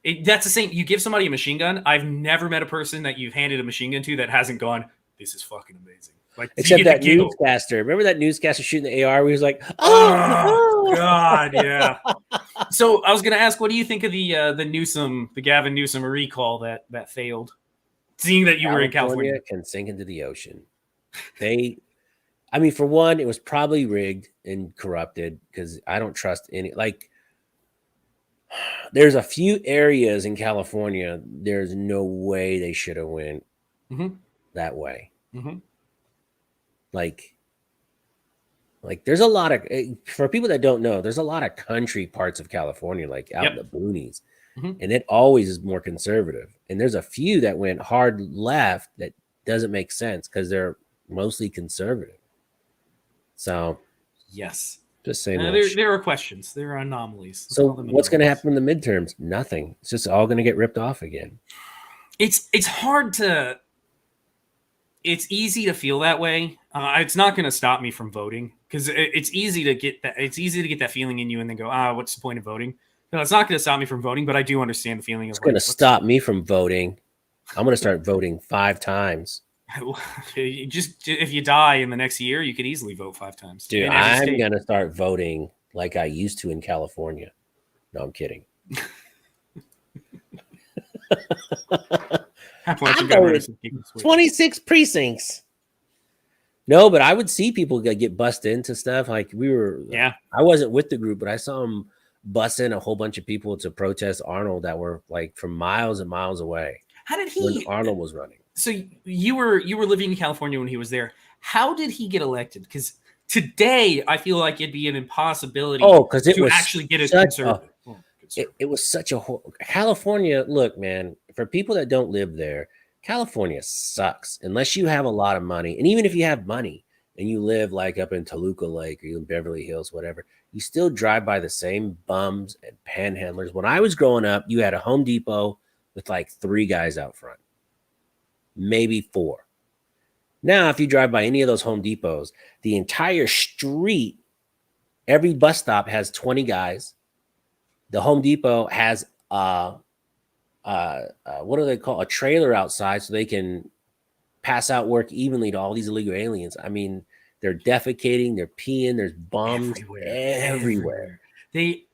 Yep. That's the same. You give somebody a machine gun. I've never met a person that you've handed a machine gun to that hasn't gone, "This is fucking amazing." Like, except that newscaster. Remember that newscaster shooting the AR? Where he was like, "Oh god, yeah." So I was going to ask, what do you think of the Gavin Newsom recall that failed? Seeing that you were in California, can sink into the ocean. For one, it was probably rigged and corrupted because I don't trust any. Like, there's a few areas in California. There's no way they should have went that way. Like there's a lot of, for people that don't know, there's a lot of country parts of California, like out in the boonies, and it always is more conservative. And there's a few that went hard left that doesn't make sense because they're mostly conservative. So, yes, just saying. There are questions. There are anomalies. So, what's going to happen in the midterms? Nothing. It's just all going to get ripped off again. It's hard to. It's easy to feel that way. It's not going to stop me from voting because it's easy to get that. It's easy to get that feeling in you and then go, what's the point of voting? No, it's not going to stop me from voting, but I do understand the feeling. It's going to stop me from voting. I'm going to start voting 5 times. Just if you die in the next year, you could easily vote 5 times. Dude, I'm going to start voting like I used to in California. No, I'm kidding. 26 precincts. No, but I would see people get bussed into stuff. Like I wasn't with the group, but I saw them bust in a whole bunch of people to protest Arnold that were like from miles and miles away. How did he? When Arnold was running. So you were living in California when he was there. How did he get elected? Because today I feel like it'd be an impossibility. Because it was actually get a conservative. It was such a California. Look, man, for people that don't live there, California sucks unless you have a lot of money. And even if you have money and you live like up in Toluca Lake or you in Beverly Hills, whatever, you still drive by the same bums and panhandlers. When I was growing up, you had a Home Depot with like 3 guys out front, maybe 4. Now, if you drive by any of those Home Depots, the entire street, every bus stop has 20 guys. The Home Depot has what do they call a trailer outside so they can pass out work evenly to all these illegal aliens. I mean, They're defecating, they're peeing, there's bombs everywhere.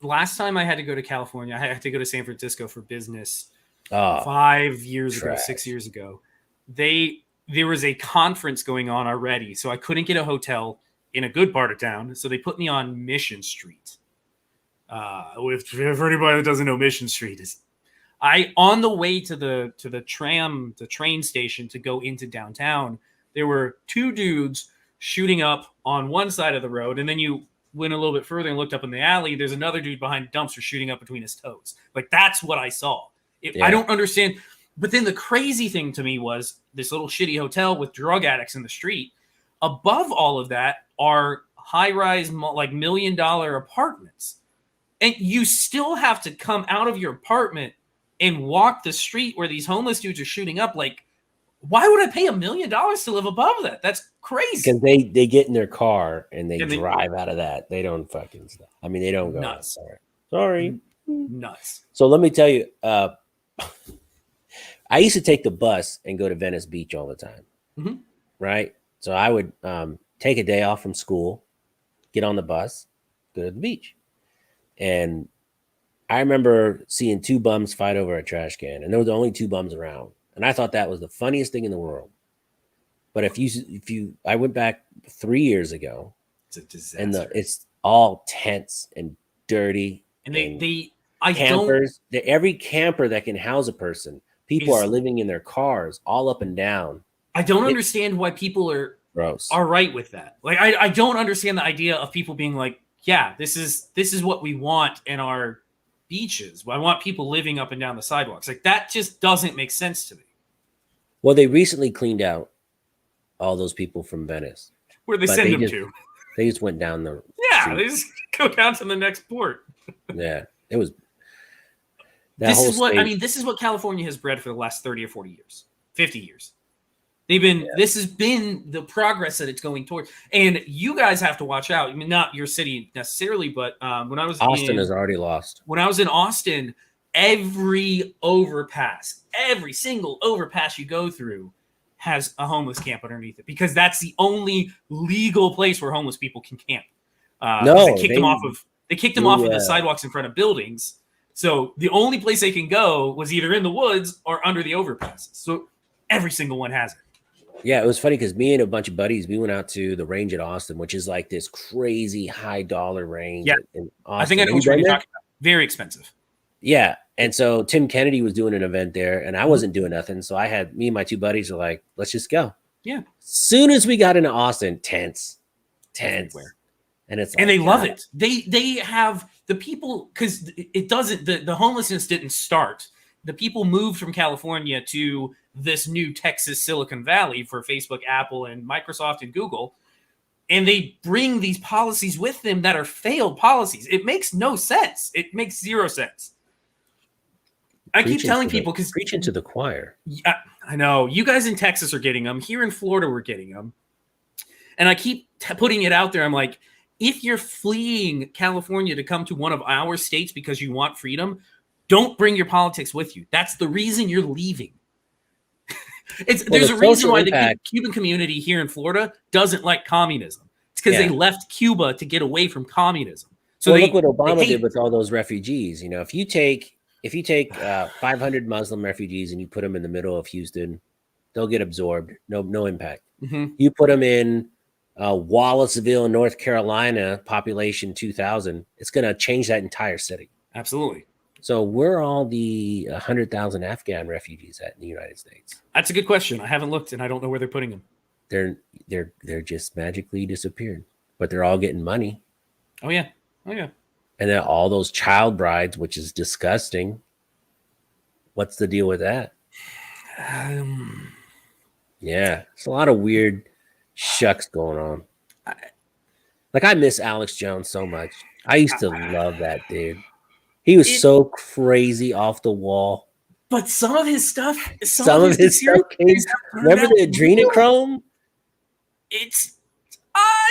Last time I had to go to California, I had to go to San Francisco for business Oh, 5 years ago, trash. 6 years ago. There was a conference going on already, so I couldn't get a hotel in a good part of town. So they put me on Mission Street. For anybody that doesn't know, Mission Street is on the way to the train station to go into downtown. There were two dudes shooting up on one side of the road, and then you went a little bit further and looked up in the alley. There's another dude behind a dumpster shooting up between his toes. Like, that's what I saw. I don't understand. But then the crazy thing to me was this little shitty hotel with drug addicts in the street. Above all of that are high-rise, like $1 million apartments. And you still have to come out of your apartment and walk the street where these homeless dudes are shooting up. Like, why would I pay $1 million to live above that? That's crazy. Because they get in their car and they drive out of that. They don't fucking stop. I mean, they don't go. Nuts. Sorry. Nuts. So let me tell you, I used to take the bus and go to Venice Beach all the time. Mm-hmm. Right? So I would take a day off from school, get on the bus, go to the beach. And I remember seeing two bums fight over a trash can, and there were the only two bums around. And I thought that was the funniest thing in the world. But I went back 3 years ago. It's a disaster. And it's all tense and dirty. And every camper that can house a person, people are living in their cars all up and down. I don't understand why people are gross. All right with that. Like, I don't understand the idea of people being like, yeah, this is what we want in our beaches. I want people living up and down the sidewalks. Like, that just doesn't make sense to me. Well, they recently cleaned out all those people from Venice. Where they send them to? They just went down the street. They just go down to the next port. Yeah, it was. This is what California has bred for the last 30 or 40 years, 50 years. This has been the progress that it's going towards. And you guys have to watch out. I mean, not your city necessarily, but when I was Austin is already lost. When I was in Austin, every single overpass you go through has a homeless camp underneath it, because that's the only legal place where homeless people can camp. They kicked them off of the sidewalks in front of buildings. So the only place they can go was either in the woods or under the overpasses. So every single one has it. Yeah, it was funny because me and a bunch of buddies, we went out to the range at Austin, which is like this crazy high dollar range. Yeah, in Austin. I think I know what you're talking about. Very expensive. Yeah, and so Tim Kennedy was doing an event there, and I wasn't doing nothing. So me and my two buddies were like, let's just go. Yeah. Soon as we got into Austin, tense. Everywhere. And it's and they love it. They have the people, because it doesn't, the homelessness didn't start. The people moved from California to this new Texas Silicon Valley for Facebook, Apple, and Microsoft and Google. And they bring these policies with them that are failed policies. It makes no sense. It makes zero sense. I keep telling people, because preaching to the choir. Yeah, I know you guys in Texas are getting them. Here in Florida, we're getting them. And I keep putting it out there. I'm like, if you're fleeing California to come to one of our states because you want freedom, don't bring your politics with you. That's the reason you're leaving. There's a reason why the Cuban community here in Florida doesn't like communism. It's because they left Cuba to get away from communism. So look what Obama did with all those refugees. You know, if you take 500 Muslim refugees and you put them in the middle of Houston, they'll get absorbed. No impact. Mm-hmm. You put them in Wallaceville, North Carolina, population 2,000. It's going to change that entire city. Absolutely. So where are all the 100,000 Afghan refugees at in the United States? That's a good question. I haven't looked, and I don't know where they're putting them. They're just magically disappeared, but they're all getting money. Oh yeah. And then all those child brides, which is disgusting. What's the deal with that? Yeah, it's a lot of weird shucks going on. I miss Alex Jones so much. I used to love that dude. He was so crazy off the wall. But some of his stuff, remember the adrenochrome?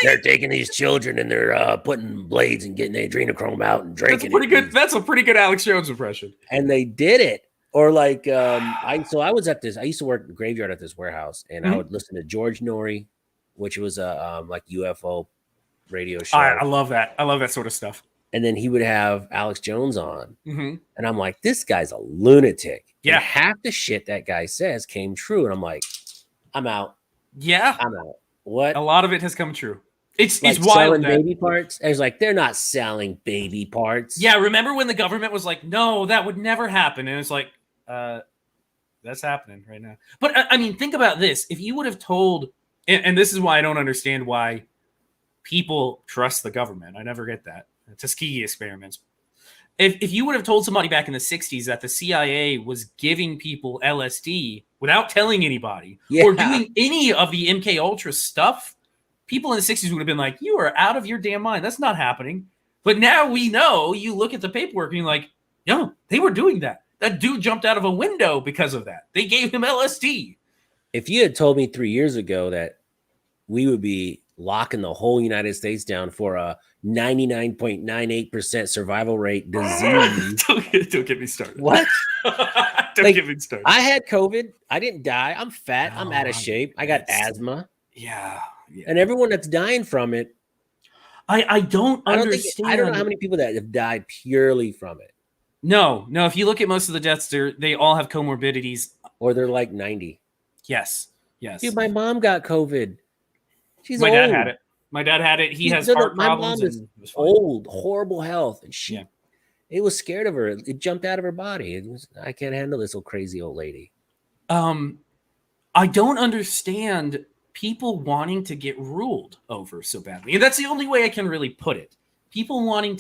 They're taking these children and they're putting blades and getting the adrenochrome out and drinking. That's a pretty good Alex Jones impression. And they did it. Or like I used to work the graveyard at this warehouse, and I would listen to George Norrie, which was a like UFO radio show. I love that. I love that sort of stuff. And then he would have Alex Jones on. Mm-hmm. And I'm like, this guy's a lunatic. Yeah. And half the shit that guy says came true. And I'm like, I'm out. Yeah. I'm out. What? A lot of it has come true. It's Like wild. selling baby parts. I was like, they're not selling baby parts. Yeah, remember when the government was like, no, that would never happen. And it's like, that's happening right now. But I mean, think about this. If you would have told, and this is why I don't understand why people trust the government. I never get that. Tuskegee experiments. If you would have told somebody back in the 60s that the CIA was giving people LSD without telling anybody or doing any of the MK Ultra stuff, people in the 60s would have been like, you are out of your damn mind. That's not happening. But now we know, you look at the paperwork and you're like, no, they were doing that. That dude jumped out of a window because of that. They gave him LSD. If you had told me 3 years ago that we would be locking the whole United States down for a 99.98% survival rate disease. Don't get me started. What? Don't get me started. I had COVID. I didn't die. I'm fat. I'm out of shape. I got asthma. Yeah. And everyone that's dying from it. I don't understand. I don't know how many people that have died purely from it. No. If you look at most of the deaths, they all have comorbidities. Or they're like 90. Yes. Dude, my mom got COVID. She's my old. dad had it. My dad had it. He has heart problems. My mom is old, horrible health, and it was scared of her. It jumped out of her body. I can't handle this old crazy old lady. I don't understand people wanting to get ruled over so badly, and that's the only way I can really put it. People wanting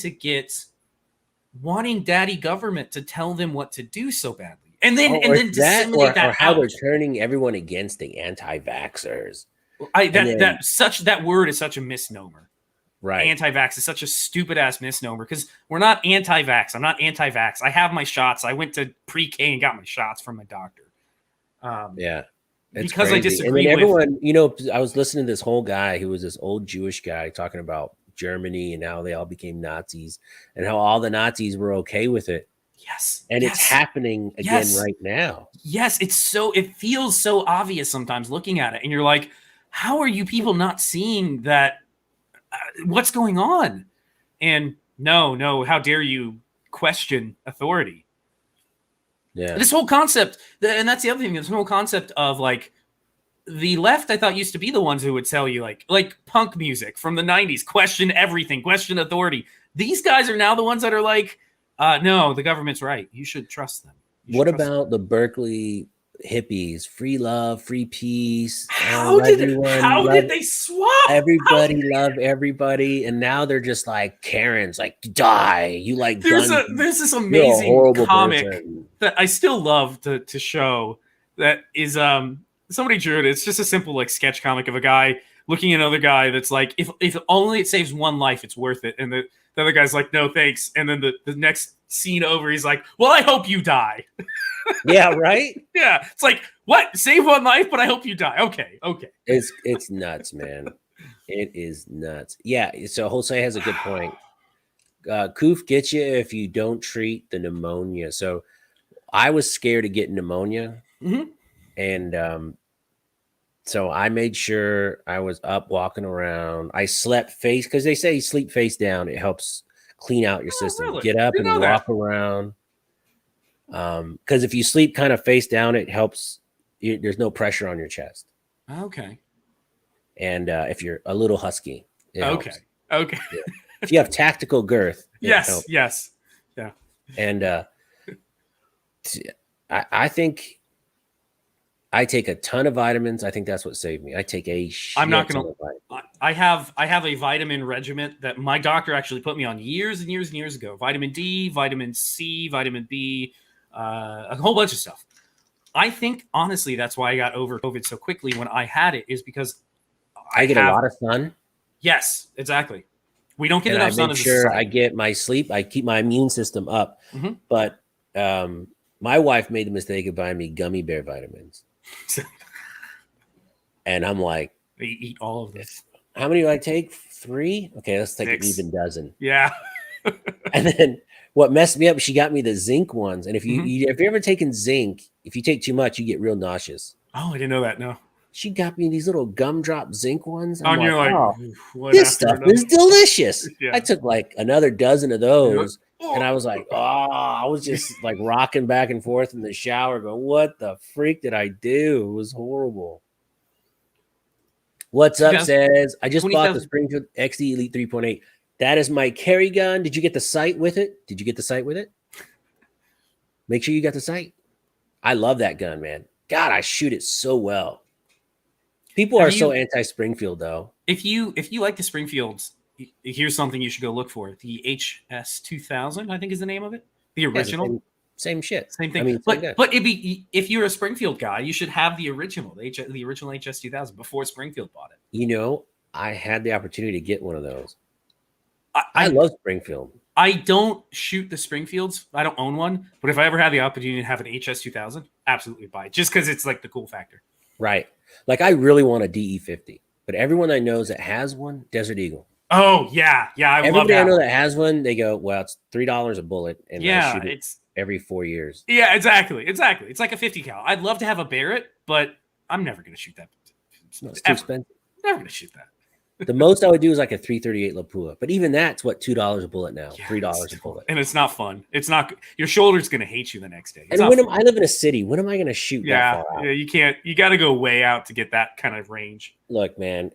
daddy government to tell them what to do so badly, and then disseminate that or how out. they're turning everyone against the anti-vaxxers. That word is such a misnomer. Right. Anti-vax is such a stupid ass misnomer because we're not anti-vax. I'm not anti-vax. I have my shots. I went to pre-K and got my shots from my doctor. Because crazy. I disagree and everyone, I was listening to this whole guy who was this old Jewish guy talking about Germany and how they all became Nazis and how all the Nazis were okay with it. Yes. And it's happening again right now. Yes. It feels so obvious sometimes looking at it. And you're like, how are you people not seeing that? What's going on? And no, how dare you question authority? Yeah. This whole concept, and that's the other thing, this whole concept of like the left, I thought used to be the ones who would tell you like punk music from the 90s, question everything, question authority. These guys are now the ones that are like, no, the government's right. You should trust them. What about the Berkeley hippies? Free love, free peace. How did they swap? Everybody love everybody, and now they're just like Karens, like die. You like there's this amazing comic that I still love to show. That is somebody drew it. It's just a simple like sketch comic of a guy looking at another guy that's like, if only it saves one life, it's worth it. And the other guy's like, no thanks. And then the next scene over, he's like, well, I hope you die. Yeah, right? Yeah. It's like, what? Save one life, but I hope you die. Okay. It's nuts, man. It is nuts. Yeah, so Jose has a good point. Coof gets you if you don't treat the pneumonia. So I was scared of getting pneumonia. Mm-hmm. And so I made sure I was up walking around. I slept face, because they say sleep face down. It helps clean out your system. Really? Get up and walk around. Because if you sleep kind of face down, it helps. There's no pressure on your chest. Okay. And if you're a little husky, okay. Yeah. If you have tactical girth, yes. Yeah. And I think I take a ton of vitamins. I think that's what saved me. I take a shit I'm not gonna. I have a vitamin regimen that my doctor actually put me on years and years and years ago. Vitamin D, vitamin C, vitamin B, a whole bunch of stuff. I think honestly that's why I got over COVID so quickly when I had it, is because I get a lot of sun. Yes, exactly. We don't get enough sun. I make sure I get my sleep. I keep my immune system up. Mm-hmm. But my wife made the mistake of buying me gummy bear vitamins. And I'm like, they eat all of this. How many do I take? 3? Okay, let's take 6. an even dozen. Yeah. And then what messed me up, she got me the zinc ones. And if you've ever taken zinc, if you take too much, you get real nauseous. Oh, I didn't know that. No. She got me these little gumdrop zinc ones. I'm And you're like, oh, one this after stuff another. is delicious. Yeah. I took like another dozen of those. Oh. And I was like, oh, I was just like rocking back and forth in the shower going, what the freak did I do? It was horrible. What's up, says, I just bought the Springfield XD Elite 3.8. That is my carry gun. Did you get the sight with it? Did you get the sight with it? Make sure you got the sight. I love that gun, man. God, I shoot it so well. People are so anti-Springfield, though. If you like the Springfields, here's something you should go look for. The HS2000, I think is the name of it. The original. Yeah, same shit. Same thing. I mean, but if you're a Springfield guy, you should have the original, the original HS2000 before Springfield bought it. You know, I had the opportunity to get one of those. I love Springfield. I don't shoot the Springfields. I don't own one. But if I ever had the opportunity to have an HS2000, absolutely buy it. Just because it's like the cool factor. Right. Like I really want a DE50. But everyone I know that has one, Desert Eagle. Oh, yeah. Yeah, Everybody I know that has one, they go, well, it's $3 a bullet. And yeah, I shoot it every 4 years. Yeah, exactly. It's like a 50 cal. I'd love to have a Barrett, but I'm never going to shoot that. No, it's too expensive. Never going to shoot that. The most I would do is like a 338 Lapua, but even that's what $2 a bullet now, $3 a bullet, and it's not fun. It's not. Your shoulder's going to hate you the next day. And I live in a city. When am I going to shoot that far out? Yeah, you can't. You got to go way out to get that kind of range. Look, man,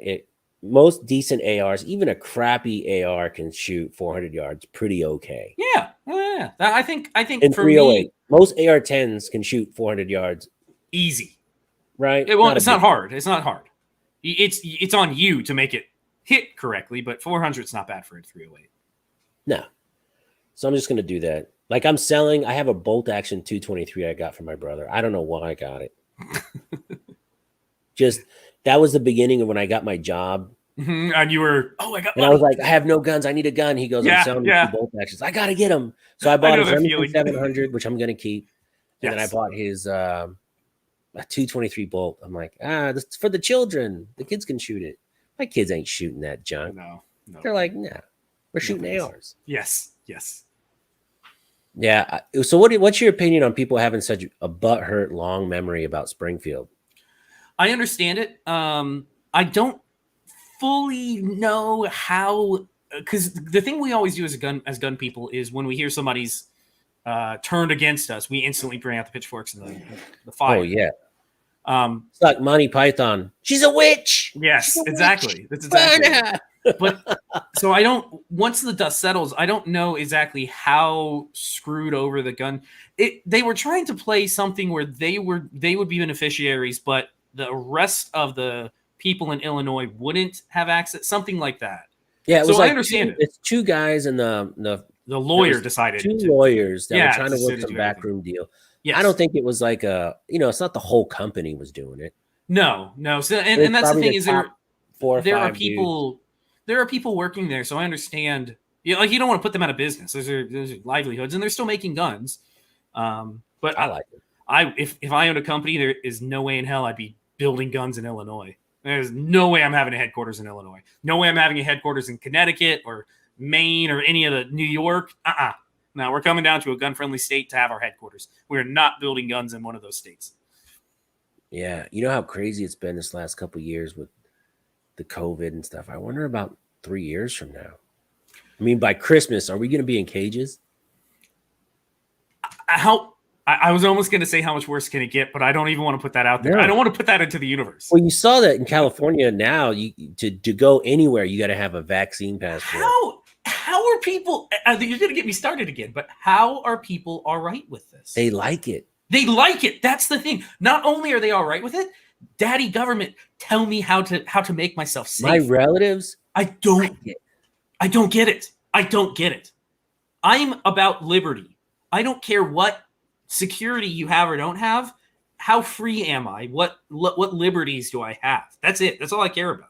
most decent ARs, even a crappy AR, can shoot 400 yards pretty okay. Yeah, yeah. I think in for 308, me, most AR-10s can shoot 400 yards easy. Right? It's not hard. It's not hard. It's on you to make it hit correctly, but 400 is not bad for a 308. No. So I'm just going to do that. Like I have a bolt action 223 I got from my brother. I don't know why I got it. Just that was the beginning of when I got my job. Mm-hmm. And you were, I was like, I have no guns. I need a gun. He goes, I'm selling me 2 bolt actions. I got to get them. So I bought his Remington 700, which I'm going to keep. And then I bought his a 223 bolt. I'm like, this is for the children. The kids can shoot it. My kids ain't shooting that junk. No. They're like, nah, we're shooting ARs. Yes. Yeah. So what's your opinion on people having such a butthurt long memory about Springfield? I understand it. I don't fully know how, because the thing we always do as gun people is when we hear somebody's turned against us, we instantly bring out the pitchforks and the fire. Oh yeah. It's like Monty Python. She's a witch. Yes, She's a exactly. Witch. That's exactly. But so once the dust settles, I don't know exactly how screwed over the gun. They were trying to play something where they would be beneficiaries, but the rest of the people in Illinois wouldn't have access, something like that. Yeah, it was so like I understand it's 2 guys and the lawyer decided 2 lawyers that were trying to work some backroom deal. Yes. I don't think it was like it's not the whole company was doing it. No. So and that's the thing is there are people dudes. There are people working there, so I understand. You don't want to put them out of business. Those are livelihoods, and they're still making guns. But I like it. If I owned a company, there is no way in hell I'd be building guns in Illinois. There's no way I'm having a headquarters in Illinois. No way I'm having a headquarters in Connecticut or Maine or any of the New York. Now we're coming down to a gun-friendly state to have our headquarters. We're not building guns in one of those states. Yeah, you know how crazy it's been this last couple of years with the COVID and stuff. I wonder about 3 years from now. I mean, by Christmas, are we going to be in cages? I was almost going to say how much worse can it get, but I don't even want to put that out there. No. I don't want to put that into the universe. Well, you saw that in California now. To go anywhere, you got to have a vaccine passport. How are people? You're going to get me started again. But how are people all right with this? They like it. They like it. That's the thing. Not only are they all right with it, daddy government, tell me how to make myself safe. My relatives, I don't get it. I don't get it. I'm about liberty. I don't care what security you have or don't have. How free am I? What liberties do I have? That's it. That's all I care about.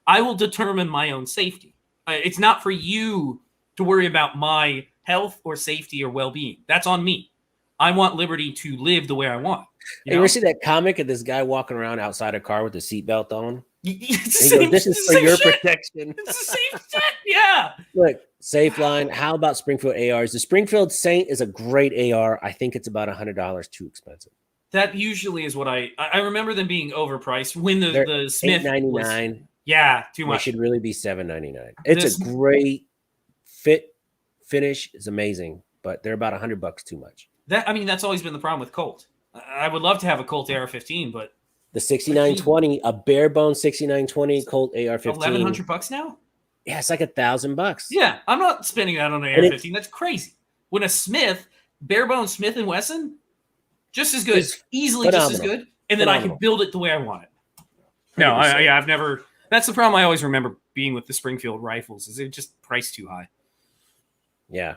I will determine my own safety. It's not for you to worry about my health or safety or well-being. That's on me. I want liberty to live the way I want. You ever see that comic of this guy walking around outside a car with a seatbelt on? This is for your protection. It's the same shit. Yeah. Look, Safe Line. How about Springfield ARs? The Springfield Saint is a great AR. I think it's about $100 too expensive. That usually is what I remember them being overpriced when They're the Smith was, $8.99. yeah, too They much. should really be $7.99. It's This a great fit finish. It's amazing, but they're about $100 too much. that's always been the problem with Colt. I would love to have a Colt AR-15, but The 6920, a bare bone 6920 Colt AR-15. $1,100 now. Yeah, it's like $1,000. Yeah, I'm not spending that on an AR-15. That's crazy. When a Smith, bare bone Smith and Wesson, just as good, It's easily just as good, and then I can build it the way I want it. No, I've never. That's the problem I always remember being with the Springfield rifles is it just priced too high. Yeah.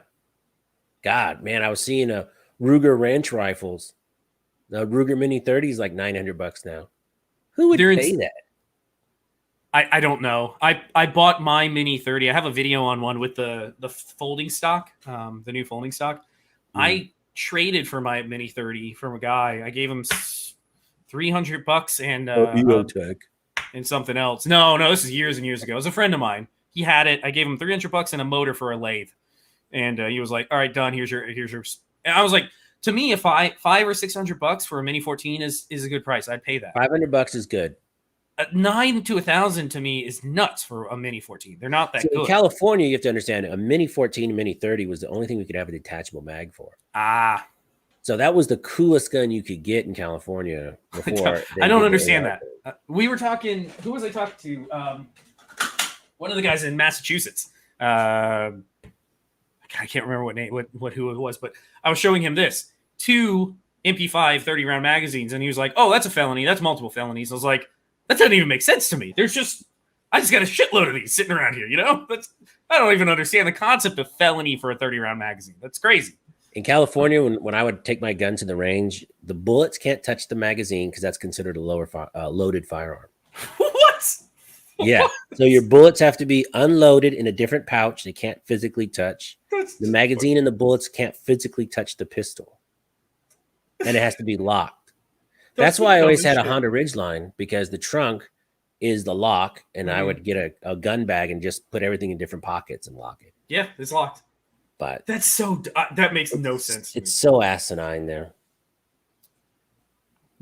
God, man, I was seeing a Ruger Ranch rifles. The Ruger Mini 30 is like $900 now. Who would pay that? I don't know. I bought my Mini 30. I have a video on one with the folding stock, the new folding stock. I traded for my Mini 30 from a guy. I gave him $300 and EOTech and something else. No, this is years and years ago. It was a friend of mine. He had it. I gave him $300 and a motor for a lathe, and he was like, "All right, done. Here's your." And I was like, to me, if $500 or $600 for a Mini 14 is a good price, I'd pay that. $500 is good. $900 to $1,000 to me is nuts for a Mini 14. They're not that good. In California, you have to understand a Mini 14 and Mini 30 was the only thing we could have a detachable mag for. So that was the coolest gun you could get in California before. I don't understand that. We were talking. Who was I talking to? One of the guys in Massachusetts. I can't remember what name, who it was, but I was showing him this 2 MP5 30-round magazines, and he was like, "Oh, that's a felony. That's multiple felonies." I was like, "That doesn't even make sense to me. I just got a shitload of these sitting around here. I don't even understand the concept of felony for a 30-round magazine. That's crazy." In California, when I would take my gun to the range, the bullets can't touch the magazine because that's considered a loaded firearm. What? Yeah. So your bullets have to be unloaded in a different pouch. They can't physically touch. The magazine and the bullets can't physically touch the pistol. And it has to be locked. That's why I always had a Honda Ridgeline, because the trunk is the lock, and I would get a gun bag and just put everything in different pockets and lock it. Yeah, it's locked. But that's so that makes no sense. It's so asinine there.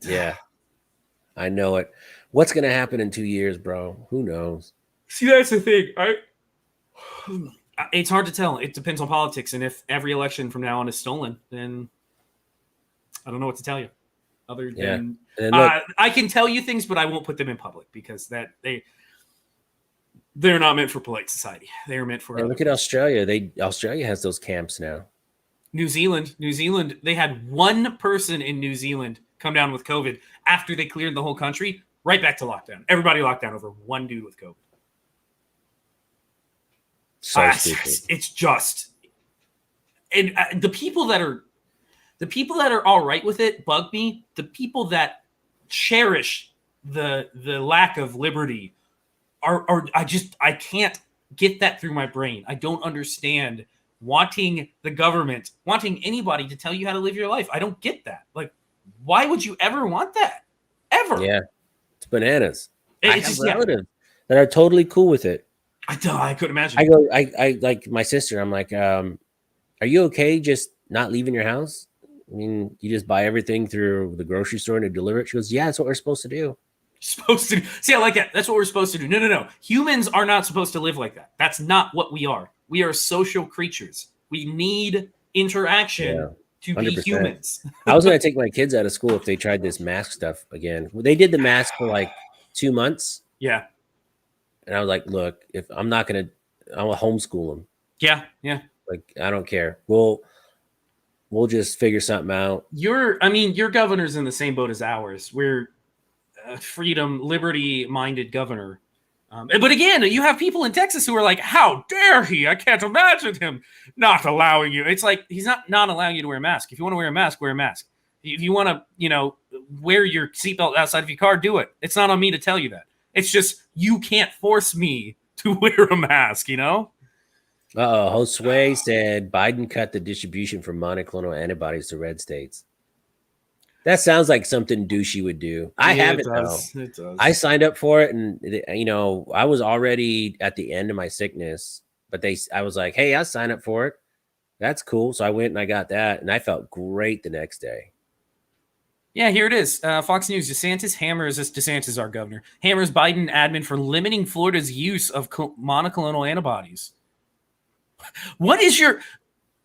Yeah, I know it. What's going to happen in 2 years, bro? Who knows? See, that's the thing. It's hard to tell. It depends on politics, and if every election from now on is stolen, then I don't know what to tell you. Other than I can tell you things, but I won't put them in public because they're not meant for polite society. They are meant for. Look at Australia. Australia has those camps now. New Zealand. They had one person in New Zealand come down with COVID after they cleared the whole country. Right back to lockdown. Everybody locked down over one dude with COVID. So stupid. It's just, and the people that are all right with it bug me. The people that cherish the lack of liberty I can't get that through my brain. I don't understand wanting the government, wanting anybody to tell you how to live your life. I don't get that. Like, why would you ever want that? Ever? Yeah, it's bananas. I have relatives that are totally cool with it. I couldn't imagine. I like my sister. I'm like, are you okay just not leaving your house? I mean, you just buy everything through the grocery store and deliver it. She goes, yeah, that's what we're supposed to do. See, I like that. That's what we're supposed to do. No. Humans are not supposed to live like that. That's not what we are. We are social creatures. We need interaction to 100%. Be humans. I was going to take my kids out of school if they tried this mask stuff again. They did the mask for like 2 months. Yeah. And I was like, look, if I'm not going to, I will homeschool them. Yeah. Like, I don't care. We'll just figure something out. Your governor's in the same boat as ours. We're freedom, liberty-minded governor. But again, you have people in Texas who are like, how dare he? I can't imagine him not allowing you. It's like, he's not allowing you to wear a mask. If you want to wear a mask, wear a mask. If you want to, wear your seatbelt outside of your car, do it. It's not on me to tell you that. It's just, you can't force me to wear a mask, Josue said Biden cut the distribution for monoclonal antibodies to red states. That sounds like something douchey would do. I haven't though. It does. I signed up for it, and I was already at the end of my sickness. But I was like, "Hey, I'll sign up for it. That's cool." So I went and I got that, and I felt great the next day. Yeah, here it is. Fox News. DeSantis hammers as DeSantis our governor. Hammers Biden admin for limiting Florida's use of monoclonal antibodies. What is your?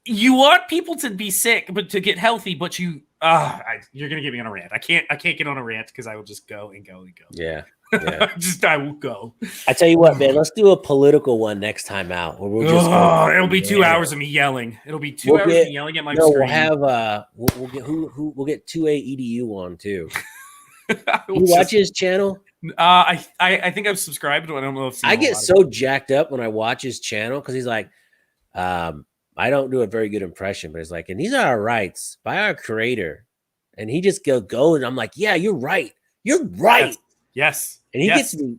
You want people to be sick, but to get healthy, but you're gonna get me on a rant. I can't get on a rant because I will just go and go and go. Yeah. I will go. I tell you what, man, let's do a political one next time out. Where we'll just it'll be 2 hours of me yelling. It'll be 2 hours of me yelling at my screen. We'll have we'll get we'll get 2A EDU on too. You watch his channel? I think I've subscribed to it. I don't know if I get so jacked up when I watch his channel because he's like, I don't do a very good impression, but it's like, and these are our rights by our creator. And he just go and I'm like, yeah, you're right. You're right. Yes. And he gets me,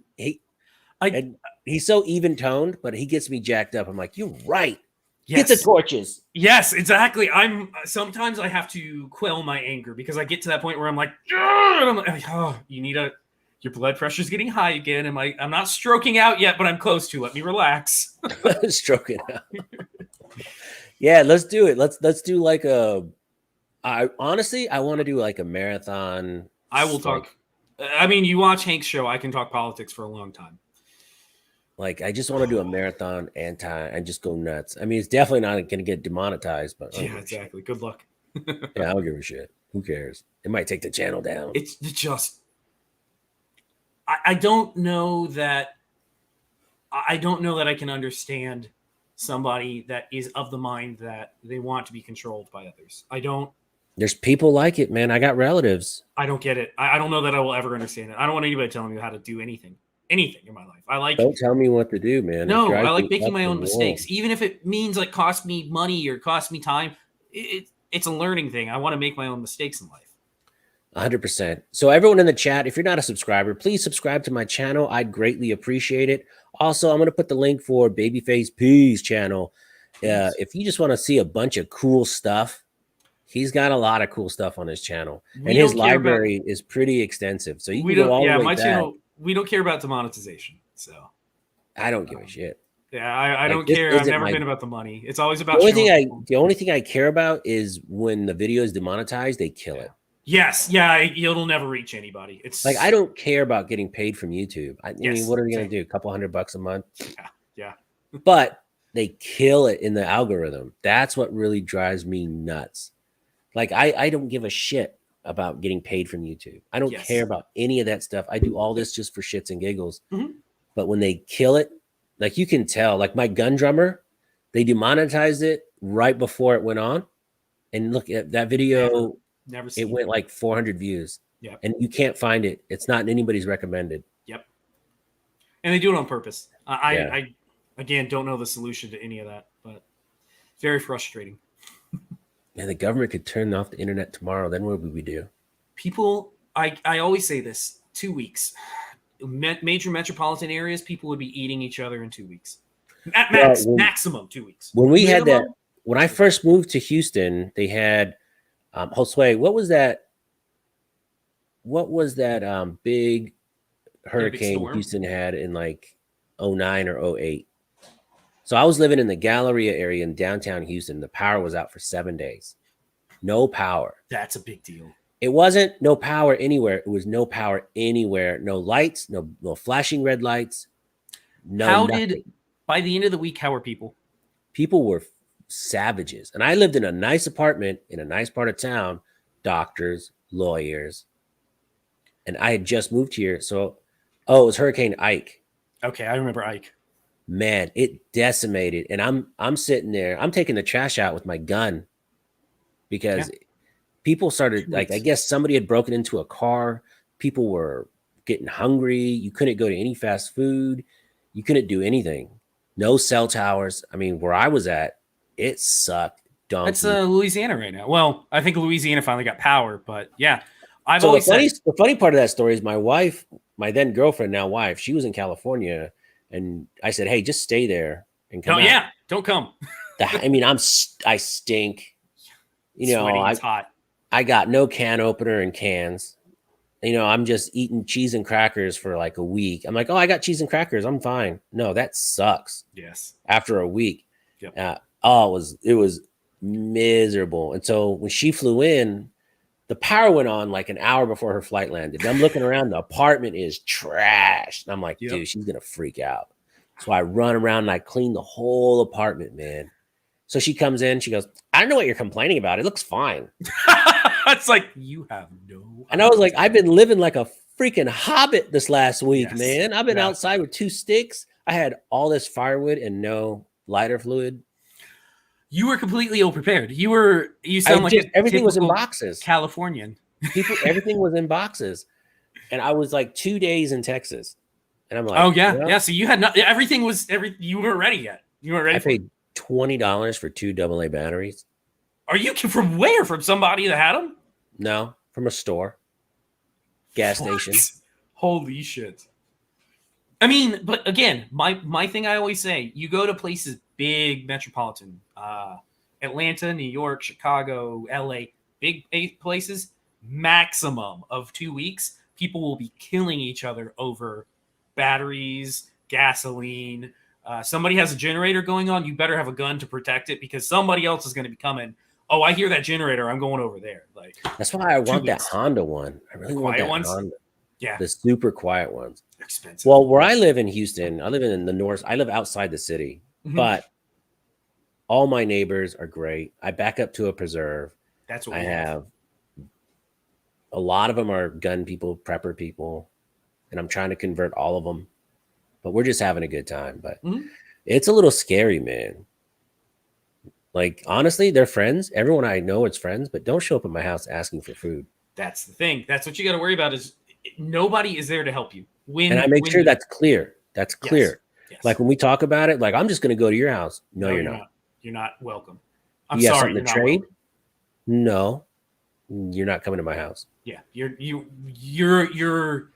and he's so even toned, but he gets me jacked up. I'm like, you're right. Yes. Get the torches. Yes, exactly. Sometimes I have to quell my anger because I get to that point where I'm like, oh, your blood pressure's getting high again. I'm not stroking out yet, but I'm close to. Let me relax. Stroking out. Yeah, let's do it. Let's do like I honestly want to do like a marathon. I will talk. I mean, you watch Hank's show. I can talk politics for a long time. Like, I just want to do a marathon and just go nuts. I mean, it's definitely not going to get demonetized, but yeah, exactly. Good luck. Yeah, I don't give a shit. Who cares? It might take the channel down. It's just, I don't know that. I don't know that I can understand somebody that is of the mind that they want to be controlled by others. I don't. There's people like it, man. I got relatives. I don't get it. I don't know that I will ever understand it. I don't want anybody telling me how to do anything in my life. Don't tell me what to do, man. No, I like making my own mistakes, even if it means like cost me money or cost me time. It's a learning thing. I want to make my own mistakes in life. 100%. So everyone in the chat, if you're not a subscriber, please subscribe to my channel. I'd greatly appreciate it. Also, I'm going to put the link for Babyface P's channel. If you just want to see a bunch of cool stuff, he's got a lot of cool stuff on his channel, and his library is pretty extensive. So you can go all the way my back. channel. We don't care about demonetization, so I don't give a shit. Yeah, I don't care. I've never been about the money. It's always about the only thing I care about is when the video is demonetized, they kill it. Yes, yeah, it'll never reach anybody. It's like I don't care about getting paid from YouTube. I mean, what are they going to do? A couple $100 a month? Yeah. But they kill it in the algorithm. That's what really drives me nuts. Like I don't give a shit about getting paid from YouTube. I don't care about any of that stuff. I do all this just for shits and giggles. Mm-hmm. But when they kill it, like you can tell, like my gun drummer, they demonetized it right before it went on. And look at that video. Never seen it. Went like 400 views. Yeah. And you can't find it. It's not in anybody's recommended. Yep. And they do it on purpose. I again don't know the solution to any of that, but very frustrating. And the government could turn off the internet tomorrow. Then what would we do? People, I always say this, 2 weeks. Major metropolitan areas, people would be eating each other in 2 weeks. At maximum 2 weeks. When we had that, when I first moved to Houston, they had, Josue, what was that big hurricane Houston had in like 09 or 08? So I was living in the Galleria area in downtown Houston. The power was out for 7 days. No power. That's a big deal. It wasn't no power anywhere. It was no power anywhere. No lights, no flashing red lights. Nothing. By the end of the week, how were people? People were savages. And I lived in a nice apartment in a nice part of town, doctors, lawyers. And I had just moved here. So, it was Hurricane Ike. Okay, I remember Ike. Man, it decimated. And I'm sitting there. I'm taking the trash out with my gun because people started, like, I guess somebody had broken into a car. People were getting hungry. You couldn't go to any fast food. You couldn't do anything. No cell towers. I mean, where I was at, it sucked. That's Louisiana right now. Well, I think Louisiana finally got power, but yeah. The funny part of that story is my wife, my then girlfriend, now wife, she was in California. And I said, hey, just stay there and come out. Yeah, don't come. I mean, I stink. You know, it's hot. I got no can opener and cans. You know, I'm just eating cheese and crackers for like a week. I'm like, oh, I got cheese and crackers. I'm fine. No, that sucks. Yes. After a week. Yep. It was miserable. And so when she flew in, The power went on like an hour before her flight landed. And I'm looking around, the apartment is trash. And I'm like, Yep. dude, she's gonna freak out. So I run around and I clean the whole apartment, man. So she comes in, she goes, I don't know what you're complaining about. It looks fine. It's like you have no. And I was like, I've been living like a freaking hobbit this last week, Yes. man. I've been Yeah. outside with 2 sticks. I had all this firewood and no lighter fluid. You were completely ill prepared. You sound like a Everything was in typical boxes. Californian. Everything was in boxes. And I was like 2 days in Texas. And I'm like, Oh yeah, well, yeah. So you had not everything was you weren't ready yet. You weren't ready. I paid $20 for 2 AA batteries. Are you from where? From somebody that had them? No, from a store, gas station. Holy shit. I mean, but again, my thing I always say, you go to places big metropolitan, Atlanta, New York, Chicago, LA, big places, maximum of 2 weeks, people will be killing each other over batteries, gasoline. Somebody has a generator going on, you better have a gun to protect it because somebody else is going to be coming. Oh, I hear that generator. I'm going over there. Like that's why I want that weeks. Honda one. I really want Quiet that ones? Honda. Yeah, The super quiet ones. expensive. Well, where I live in Houston, I live in the north. I live outside the city, Mhm. but all my neighbors are great. I back up to a preserve. That's what I we have a lot of them are gun people, prepper people, and I'm trying to convert all of them. But we're just having a good time. But Mhm. it's a little scary, man. Like honestly, they're friends. Everyone I know is friends, but don't show up at my house asking for food. That's the thing. That's what you got to worry about is nobody is there to help you. And I make sure that's clear. That's clear. Yes. Like when we talk about it, like I'm just going to go to your house. No, you're not. You're not welcome. I'm You have sorry. something to You're not trade? welcome. No, you're not coming to my house. Yeah, you're You're a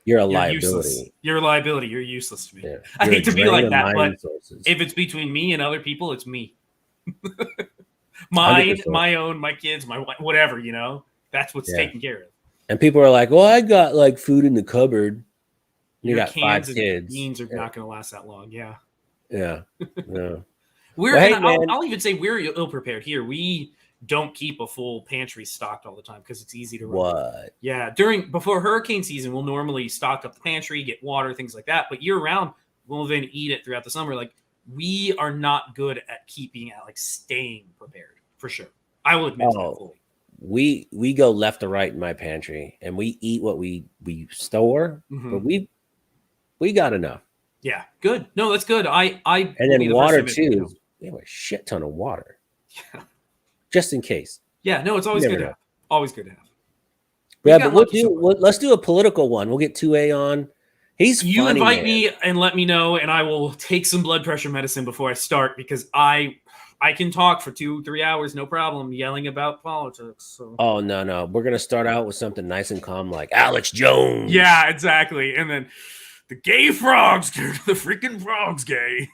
you're liability. useless. You're a liability. You're useless to me. Yeah. I You're hate a to be drain like of that, my but resources. if it's between me and other people, it's me. Mine, 100%. my own, my kids, my wife, whatever. You know, that's what's Yeah. taken care of. And people are like, "Well, I got like food in the cupboard." You Your got 5 cans and kids. beans are not going to last that long. Yeah. Yeah. Yeah. We're Well, hey, and man. I'll even say we're ill prepared here. We don't keep a full pantry stocked all the time because it's easy to run. What? Yeah, before hurricane season, we'll normally stock up the pantry, get water, things like that. But year round, we'll then eat it throughout the summer. Like we are not good at staying prepared for sure. I will admit to that fully. We go left to right in my pantry, and we eat what we store, Mhm. but we got enough. Yeah, good. No, that's good. And will then be the water first to admit, too. We have a shit ton of water, Yeah. just in case. Yeah, no, it's always never good to know. have. Always good to have. Yeah, got but we'll lucky so far. let's do a political one. We'll get 2A on. He's You funny, invite man. me and let me know, and I will take some blood pressure medicine before I start because I can talk for 2-3 hours, no problem, yelling about politics. So. Oh no, we're gonna start out with something nice and calm, like Alex Jones. Yeah, exactly. And then the gay frogs, the freaking frogs, gay.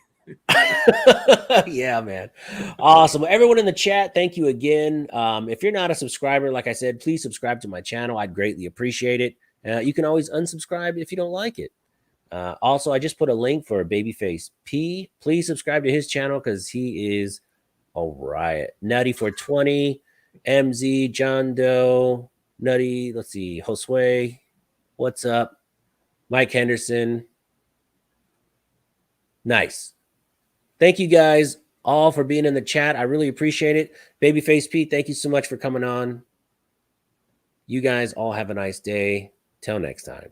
Yeah, man. Awesome. Everyone in the chat, thank you again. If you're not a subscriber, like I said, please subscribe to my channel. I'd greatly appreciate it. You can always unsubscribe if you don't like it. Also, I just put a link for Babyface P. Please subscribe to his channel because he is a riot. Nutty 420, MZ, John Doe, Nutty. Let's see, Josue. What's up? Mike Henderson. Nice. Thank you guys all for being in the chat. I really appreciate it. Babyface Pete, thank you so much for coming on. You guys all have a nice day. Till next time.